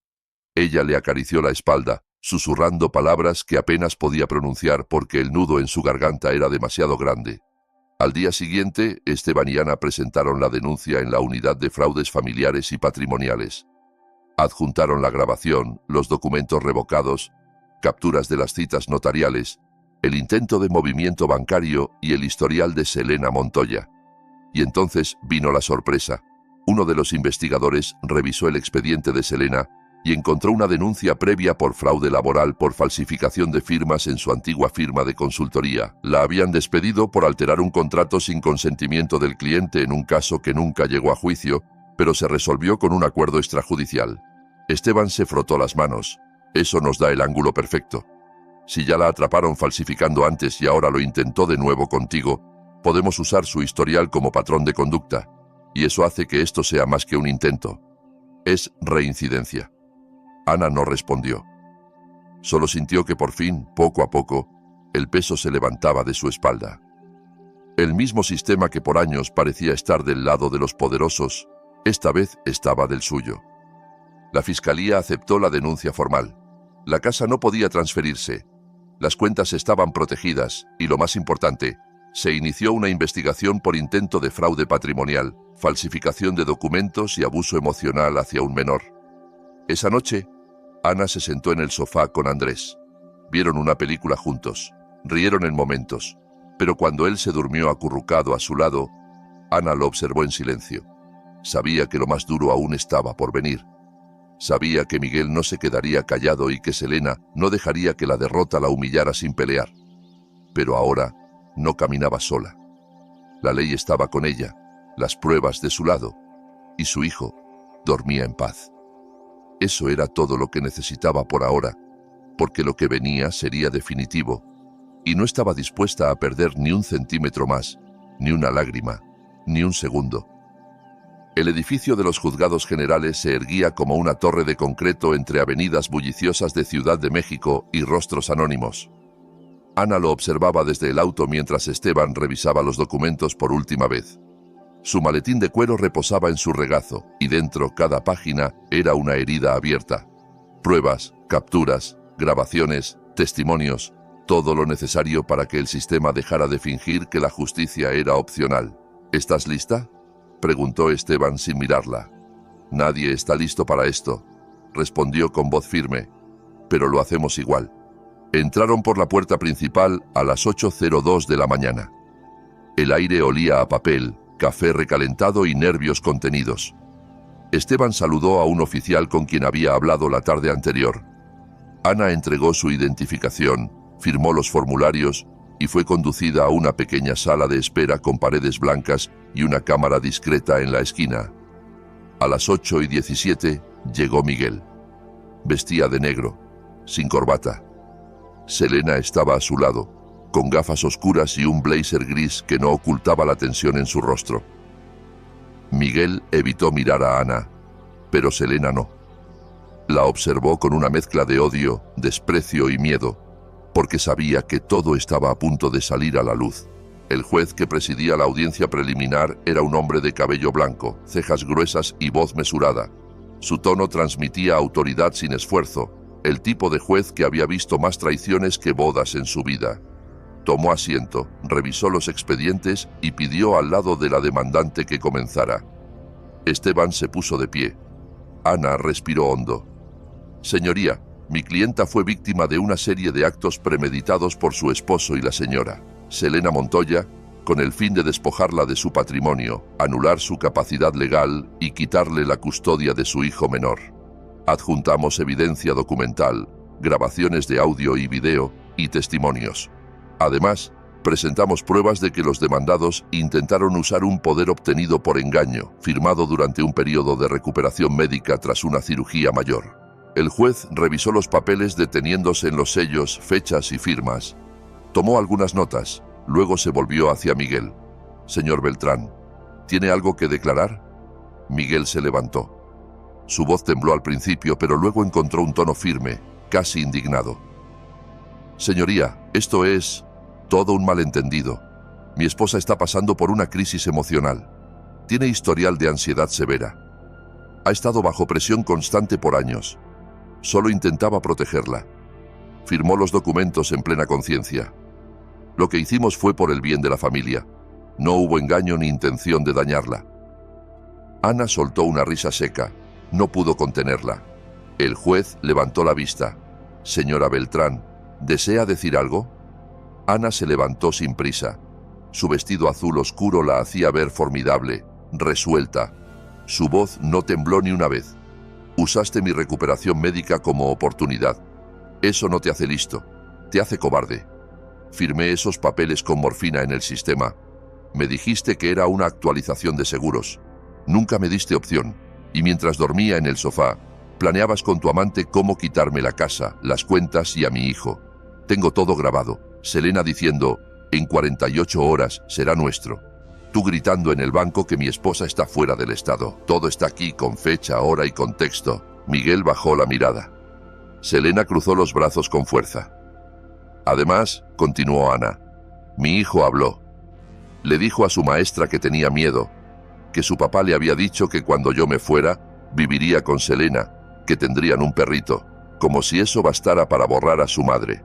Ella le acarició la espalda, susurrando palabras que apenas podía pronunciar porque el nudo en su garganta era demasiado grande. Al día siguiente, Esteban y Ana presentaron la denuncia en la Unidad de Fraudes Familiares y Patrimoniales. Adjuntaron la grabación, los documentos revocados, capturas de las citas notariales, el intento de movimiento bancario y el historial de Selena Montoya. Y entonces vino la sorpresa. Uno de los investigadores revisó el expediente de Selena y encontró una denuncia previa por fraude laboral por falsificación de firmas en su antigua firma de consultoría. La habían despedido por alterar un contrato sin consentimiento del cliente en un caso que nunca llegó a juicio, pero se resolvió con un acuerdo extrajudicial. Esteban se frotó las manos. Eso nos da el ángulo perfecto. Si ya la atraparon falsificando antes y ahora lo intentó de nuevo contigo, podemos usar su historial como patrón de conducta, y eso hace que esto sea más que un intento. Es reincidencia. Ana no respondió. Solo sintió que por fin, poco a poco, el peso se levantaba de su espalda. El mismo sistema que por años parecía estar del lado de los poderosos, esta vez estaba del suyo. La fiscalía aceptó la denuncia formal. La casa no podía transferirse. Las cuentas estaban protegidas y, lo más importante, se inició una investigación por intento de fraude patrimonial, falsificación de documentos y abuso emocional hacia un menor. Esa noche, Ana se sentó en el sofá con Andrés. Vieron una película juntos, rieron en momentos, pero cuando él se durmió acurrucado a su lado, Ana lo observó en silencio. Sabía que lo más duro aún estaba por venir. Sabía que Miguel no se quedaría callado y que Selena no dejaría que la derrota la humillara sin pelear. Pero ahora no caminaba sola. La ley estaba con ella, las pruebas de su lado, y su hijo dormía en paz. Eso era todo lo que necesitaba por ahora, porque lo que venía sería definitivo, y no estaba dispuesta a perder ni un centímetro más, ni una lágrima, ni un segundo. El edificio de los juzgados generales se erguía como una torre de concreto entre avenidas bulliciosas de Ciudad de México y rostros anónimos. Ana lo observaba desde el auto mientras Esteban revisaba los documentos por última vez. Su maletín de cuero reposaba en su regazo, y dentro cada página era una herida abierta. Pruebas, capturas, grabaciones, testimonios, todo lo necesario para que el sistema dejara de fingir que la justicia era opcional. ¿Estás lista?, preguntó Esteban sin mirarla. Nadie está listo para esto, respondió con voz firme, pero lo hacemos igual. Entraron por la puerta principal a las 8:02 de la mañana. El aire olía a papel, café recalentado y nervios contenidos. Esteban saludó a un oficial con quien había hablado la tarde anterior. Ana entregó su identificación, firmó los formularios y fue conducida a una pequeña sala de espera con paredes blancas y una cámara discreta en la esquina. A las 8:17 llegó Miguel. Vestía de negro, sin corbata. Selena estaba a su lado, con gafas oscuras y un blazer gris que no ocultaba la tensión en su rostro. Miguel evitó mirar a Ana, pero Selena no. La observó con una mezcla de odio, desprecio y miedo, porque sabía que todo estaba a punto de salir a la luz. El juez que presidía la audiencia preliminar era un hombre de cabello blanco, cejas gruesas y voz mesurada. Su tono transmitía autoridad sin esfuerzo, el tipo de juez que había visto más traiciones que bodas en su vida. Tomó asiento, revisó los expedientes y pidió al lado de la demandante que comenzara. Esteban se puso de pie. Ana respiró hondo. Señoría, mi clienta fue víctima de una serie de actos premeditados por su esposo y la señora Selena Montoya, con el fin de despojarla de su patrimonio, anular su capacidad legal y quitarle la custodia de su hijo menor. Adjuntamos evidencia documental, grabaciones de audio y video y testimonios. Además, presentamos pruebas de que los demandados intentaron usar un poder obtenido por engaño, firmado durante un periodo de recuperación médica tras una cirugía mayor. El juez revisó los papeles deteniéndose en los sellos, fechas y firmas. Tomó algunas notas, luego se volvió hacia Miguel. Señor Beltrán, ¿tiene algo que declarar? Miguel se levantó. Su voz tembló al principio, pero luego encontró un tono firme, casi indignado. Señoría, esto es todo un malentendido. Mi esposa está pasando por una crisis emocional. Tiene historial de ansiedad severa. Ha estado bajo presión constante por años. Solo intentaba protegerla. Firmó los documentos en plena conciencia. Lo que hicimos fue por el bien de la familia. No hubo engaño ni intención de dañarla. Ana soltó una risa seca. No pudo contenerla. El juez levantó la vista. «Señora Beltrán, ¿desea decir algo?» Ana se levantó sin prisa. Su vestido azul oscuro la hacía ver formidable, resuelta. Su voz no tembló ni una vez. «Usaste mi recuperación médica como oportunidad. Eso no te hace listo, te hace cobarde. Firmé esos papeles con morfina en el sistema. Me dijiste que era una actualización de seguros. Nunca me diste opción, y mientras dormía en el sofá, planeabas con tu amante cómo quitarme la casa, las cuentas y a mi hijo. Tengo todo grabado. Selena diciendo, en 48 horas será nuestro. Tú gritando en el banco que mi esposa está fuera del estado. Todo está aquí con fecha, hora y contexto». Miguel bajó la mirada. Selena cruzó los brazos con fuerza. «Además», continuó Ana, «mi hijo habló. Le dijo a su maestra que tenía miedo, que su papá le había dicho que cuando yo me fuera, viviría con Selena, que tendrían un perrito, como si eso bastara para borrar a su madre».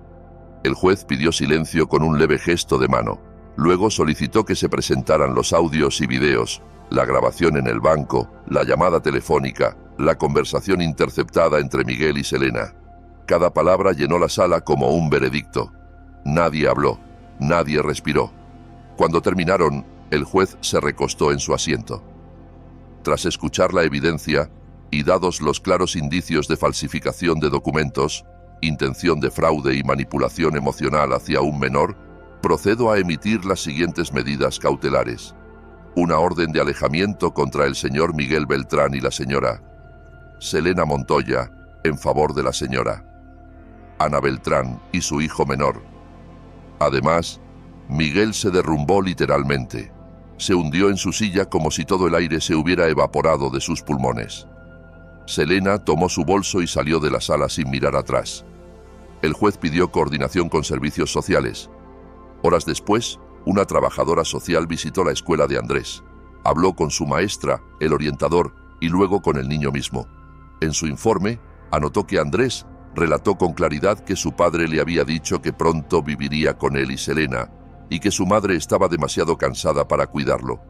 El juez pidió silencio con un leve gesto de mano. Luego solicitó que se presentaran los audios y videos, la grabación en el banco, la llamada telefónica, la conversación interceptada entre Miguel y Selena. Cada palabra llenó la sala como un veredicto. Nadie habló, nadie respiró. Cuando terminaron, el juez se recostó en su asiento. Tras escuchar la evidencia, y dados los claros indicios de falsificación de documentos, intención de fraude y manipulación emocional hacia un menor, procedo a emitir las siguientes medidas cautelares. Una orden de alejamiento contra el señor Miguel Beltrán y la señora Selena Montoya, en favor de la señora Ana Beltrán y su hijo menor. Además, Miguel se derrumbó literalmente. Se hundió en su silla como si todo el aire se hubiera evaporado de sus pulmones. Selena tomó su bolso y salió de la sala sin mirar atrás. El juez pidió coordinación con servicios sociales. Horas después, una trabajadora social visitó la escuela de Andrés. Habló con su maestra, el orientador, y luego con el niño mismo. En su informe, anotó que Andrés relató con claridad que su padre le había dicho que pronto viviría con él y Selena, y que su madre estaba demasiado cansada para cuidarlo.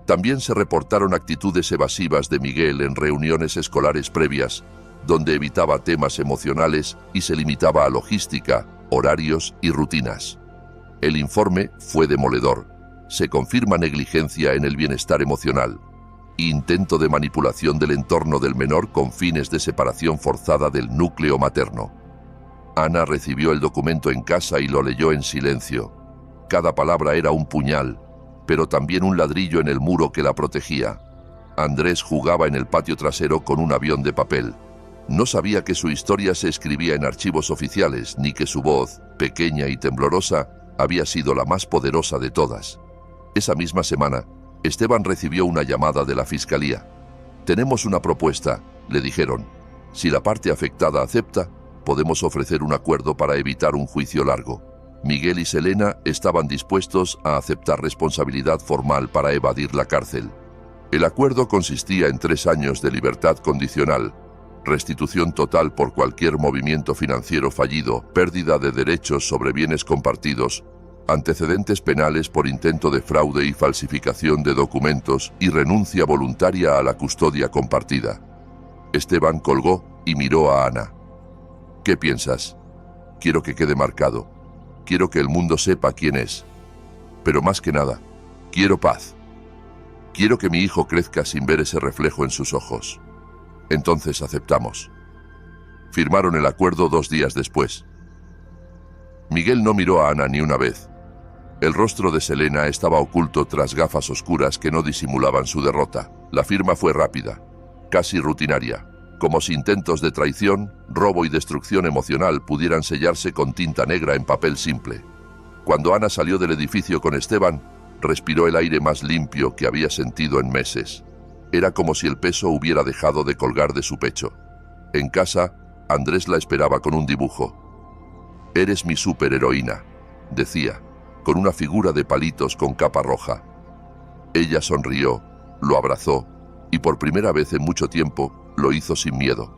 También se reportaron actitudes evasivas de Miguel en reuniones escolares previas, donde evitaba temas emocionales y se limitaba a logística, horarios y rutinas. El informe fue demoledor. Se confirma negligencia en el bienestar emocional, intento de manipulación del entorno del menor con fines de separación forzada del núcleo materno. Ana recibió el documento en casa y lo leyó en silencio. Cada palabra era un puñal, pero también un ladrillo en el muro que la protegía. Andrés jugaba en el patio trasero con un avión de papel. No sabía que su historia se escribía en archivos oficiales, ni que su voz, pequeña y temblorosa, había sido la más poderosa de todas. Esa misma semana, Esteban recibió una llamada de la fiscalía. «Tenemos una propuesta», le dijeron. «Si la parte afectada acepta, podemos ofrecer un acuerdo para evitar un juicio largo». Miguel y Selena estaban dispuestos a aceptar responsabilidad formal para evadir la cárcel. El acuerdo consistía en 3 años de libertad condicional, restitución total por cualquier movimiento financiero fallido, pérdida de derechos sobre bienes compartidos, antecedentes penales por intento de fraude y falsificación de documentos y renuncia voluntaria a la custodia compartida. Esteban colgó y miró a Ana. «¿Qué piensas? Quiero que quede marcado. Quiero que el mundo sepa quién es. Pero más que nada, quiero paz. Quiero que mi hijo crezca sin ver ese reflejo en sus ojos». Entonces aceptamos. Firmaron el acuerdo 2 días después. Miguel no miró a Ana ni una vez. El rostro de Selena estaba oculto tras gafas oscuras que no disimulaban su derrota. La firma fue rápida, casi rutinaria, como si intentos de traición, robo y destrucción emocional pudieran sellarse con tinta negra en papel simple. Cuando Ana salió del edificio con Esteban, respiró el aire más limpio que había sentido en meses. Era como si el peso hubiera dejado de colgar de su pecho. En casa, Andrés la esperaba con un dibujo. «Eres mi superheroína», decía, con una figura de palitos con capa roja. Ella sonrió, lo abrazó, y por primera vez en mucho tiempo lo hizo sin miedo.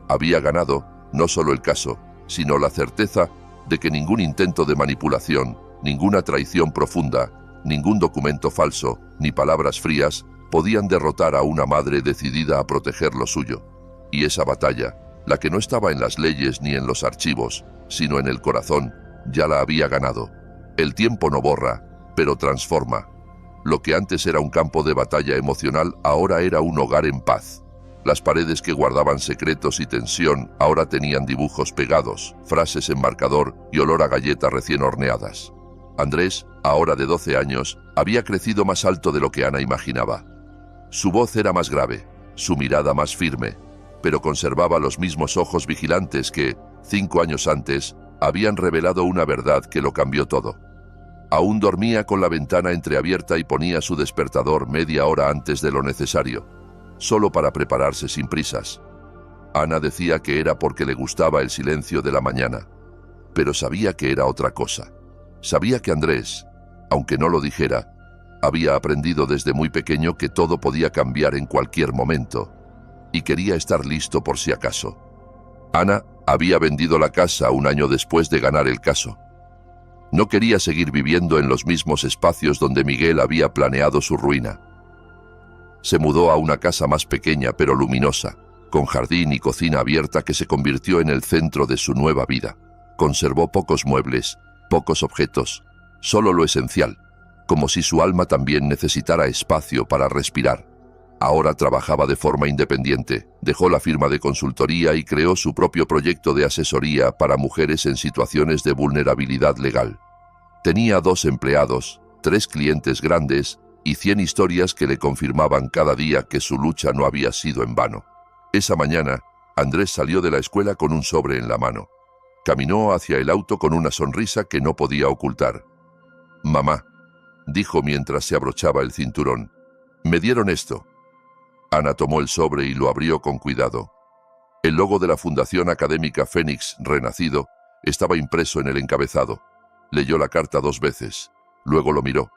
Había ganado no solo el caso, sino la certeza de que ningún intento de manipulación, ninguna traición profunda, Ningún documento falso, ni palabras frías, podían derrotar a una madre decidida a proteger lo suyo. Y esa batalla, la que no estaba en las leyes ni en los archivos, sino en el corazón, ya la había ganado. El tiempo no borra, pero transforma. Lo que antes era un campo de batalla emocional, ahora era un hogar en paz. Las paredes que guardaban secretos y tensión ahora tenían dibujos pegados, frases en marcador y olor a galletas recién horneadas. Andrés, ahora de 12 años, había crecido más alto de lo que Ana imaginaba. Su voz era más grave, su mirada más firme, pero conservaba los mismos ojos vigilantes que, 5 años antes, habían revelado una verdad que lo cambió todo. Aún dormía con la ventana entreabierta y ponía su despertador media hora antes de lo necesario, solo para prepararse sin prisas. Ana decía que era porque le gustaba el silencio de la mañana, pero sabía que era otra cosa. Sabía que Andrés, aunque no lo dijera, había aprendido desde muy pequeño que todo podía cambiar en cualquier momento, y quería estar listo por si acaso. Ana había vendido la casa un año después de ganar el caso. No quería seguir viviendo en los mismos espacios donde Miguel había planeado su ruina. Se mudó a una casa más pequeña pero luminosa, con jardín y cocina abierta que se convirtió en el centro de su nueva vida. Conservó pocos muebles, pocos objetos, solo lo esencial, como si su alma también necesitara espacio para respirar. Ahora trabajaba de forma independiente, dejó la firma de consultoría y creó su propio proyecto de asesoría para mujeres en situaciones de vulnerabilidad legal. Tenía 2 empleados, 3 clientes grandes y 100 historias que le confirmaban cada día que su lucha no había sido en vano. Esa mañana, Andrés salió de la escuela con un sobre en la mano. Caminó hacia el auto con una sonrisa que no podía ocultar. «Mamá», dijo mientras se abrochaba el cinturón, «me dieron esto». Ana tomó el sobre y lo abrió con cuidado. El logo de la Fundación Académica Fénix Renacido estaba impreso en el encabezado. Leyó la carta 2 veces, luego lo miró.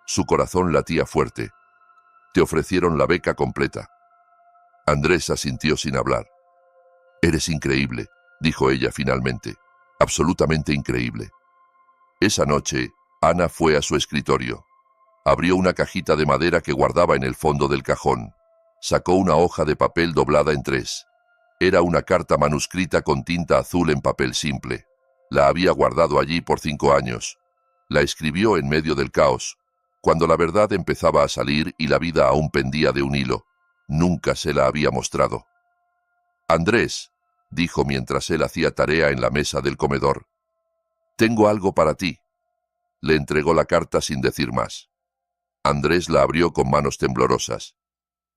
Su corazón latía fuerte. «Te ofrecieron la beca completa». Andrés asintió sin hablar. «Eres increíble», dijo ella finalmente. «Absolutamente increíble». Esa noche, Ana fue a su escritorio. Abrió una cajita de madera que guardaba en el fondo del cajón. Sacó una hoja de papel doblada en 3. Era una carta manuscrita con tinta azul en papel simple. La había guardado allí por 5 años. La escribió en medio del caos, cuando la verdad empezaba a salir y la vida aún pendía de un hilo. Nunca se la había mostrado. «Andrés», dijo mientras él hacía tarea en la mesa del comedor, «tengo algo para ti». Le entregó la carta sin decir más. Andrés la abrió con manos temblorosas.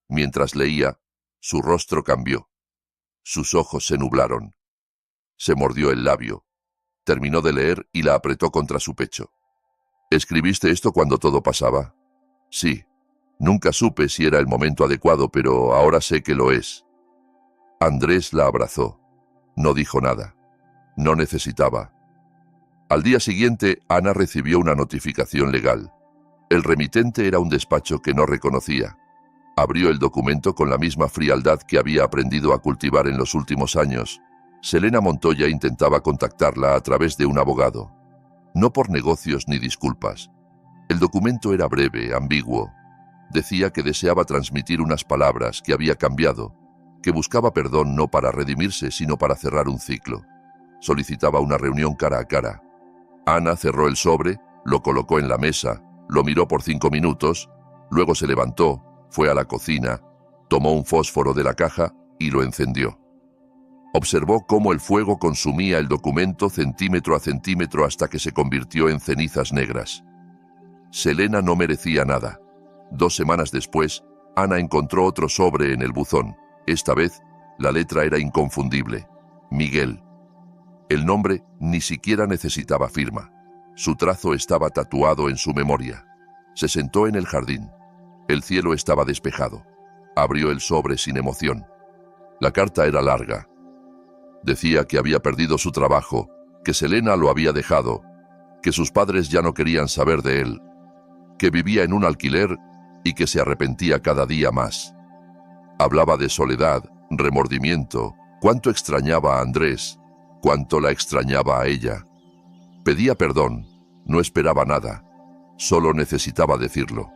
Mientras leía, su rostro cambió. Sus ojos se nublaron. Se mordió el labio. Terminó de leer y la apretó contra su pecho. «¿Escribiste esto cuando todo pasaba?» «Sí. Nunca supe si era el momento adecuado, pero ahora sé que lo es». Andrés la abrazó. No dijo nada. No necesitaba. Al día siguiente, Ana recibió una notificación legal. El remitente era un despacho que no reconocía. Abrió el documento con la misma frialdad que había aprendido a cultivar en los últimos años. Selena Montoya intentaba contactarla a través de un abogado. No por negocios ni disculpas. El documento era breve, ambiguo. Decía que deseaba transmitir unas palabras, que había cambiado, que buscaba perdón no para redimirse, sino para cerrar un ciclo. Solicitaba una reunión cara a cara. Ana cerró el sobre, lo colocó en la mesa, lo miró por 5 minutos, luego se levantó, fue a la cocina, tomó un fósforo de la caja y lo encendió. Observó cómo el fuego consumía el documento centímetro a centímetro hasta que se convirtió en cenizas negras. Selena no merecía nada. 2 semanas después, Ana encontró otro sobre en el buzón. Esta vez, la letra era inconfundible. Miguel. El nombre ni siquiera necesitaba firma. Su trazo estaba tatuado en su memoria. Se sentó en el jardín. El cielo estaba despejado. Abrió el sobre sin emoción. La carta era larga. Decía que había perdido su trabajo, que Selena lo había dejado, que sus padres ya no querían saber de él, que vivía en un alquiler y que se arrepentía cada día más. Hablaba de soledad, remordimiento, cuánto extrañaba a Andrés, cuánto la extrañaba a ella. Pedía perdón, no esperaba nada. Solo necesitaba decirlo.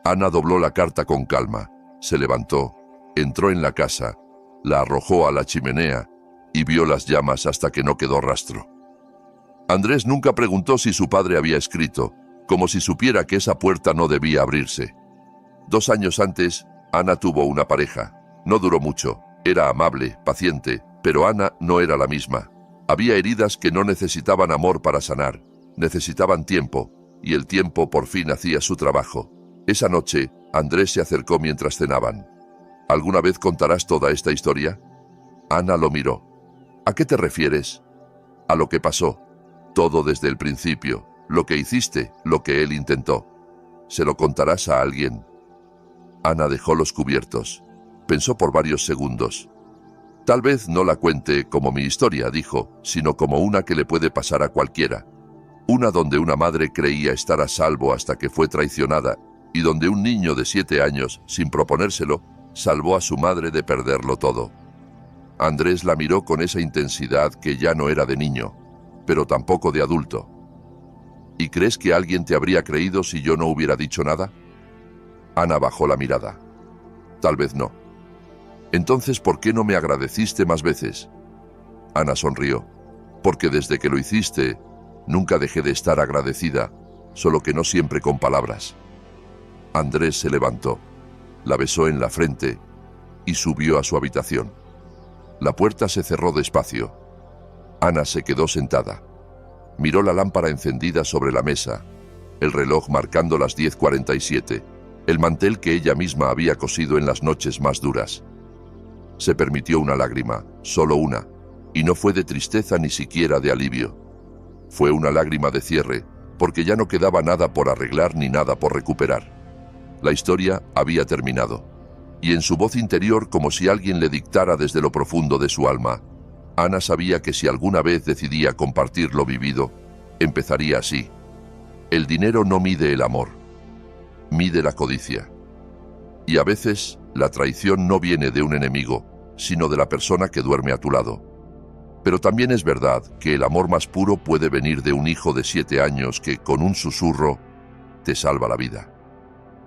Ana dobló la carta con calma, se levantó, entró en la casa, la arrojó a la chimenea y vio las llamas hasta que no quedó rastro. Andrés nunca preguntó si su padre había escrito, como si supiera que esa puerta no debía abrirse. 2 años antes, Ana tuvo una pareja. No duró mucho, era amable, paciente, pero Ana no era la misma. Había heridas que no necesitaban amor para sanar, necesitaban tiempo, y el tiempo por fin hacía su trabajo. Esa noche, Andrés se acercó mientras cenaban. ¿Alguna vez contarás toda esta historia? Ana lo miró. ¿A qué te refieres? A lo que pasó. Todo desde el principio, lo que hiciste, lo que él intentó. ¿Se lo contarás a alguien? Ana dejó los cubiertos. Pensó por varios segundos. Tal vez no la cuente como mi historia, dijo, sino como una que le puede pasar a cualquiera. Una donde una madre creía estar a salvo hasta que fue traicionada, y donde un niño de 7 años, sin proponérselo, salvó a su madre de perderlo todo. Andrés la miró con esa intensidad que ya no era de niño, pero tampoco de adulto. ¿Y crees que alguien te habría creído si yo no hubiera dicho nada? Ana bajó la mirada. Tal vez no. Entonces, ¿por qué no me agradeciste más veces? Ana sonrió. Porque desde que lo hiciste, nunca dejé de estar agradecida, solo que no siempre con palabras. Andrés se levantó, la besó en la frente y subió a su habitación. La puerta se cerró despacio. Ana se quedó sentada. Miró la lámpara encendida sobre la mesa, el reloj marcando las 10:47, el mantel que ella misma había cosido en las noches más duras. Se permitió una lágrima, solo una, y no fue de tristeza ni siquiera de alivio. Fue una lágrima de cierre, porque ya no quedaba nada por arreglar ni nada por recuperar. La historia había terminado, y en su voz interior, como si alguien le dictara desde lo profundo de su alma, Ana sabía que si alguna vez decidía compartir lo vivido, empezaría así. El dinero no mide el amor, mide la codicia. Y a veces, la traición no viene de un enemigo, sino de la persona que duerme a tu lado. Pero también es verdad que el amor más puro puede venir de un hijo de 7 años que, con un susurro, te salva la vida.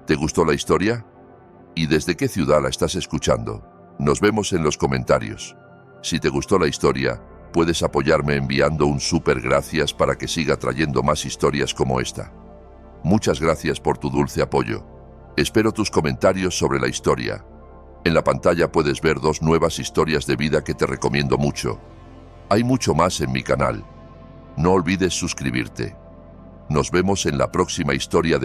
¿Te gustó la historia? ¿Y desde qué ciudad la estás escuchando? Nos vemos en los comentarios. Si te gustó la historia, puedes apoyarme enviando un súper gracias para que siga trayendo más historias como esta. Muchas gracias por tu dulce apoyo. Espero tus comentarios sobre la historia. En la pantalla puedes ver 2 nuevas historias de vida que te recomiendo mucho. Hay mucho más en mi canal. No olvides suscribirte. Nos vemos en la próxima historia de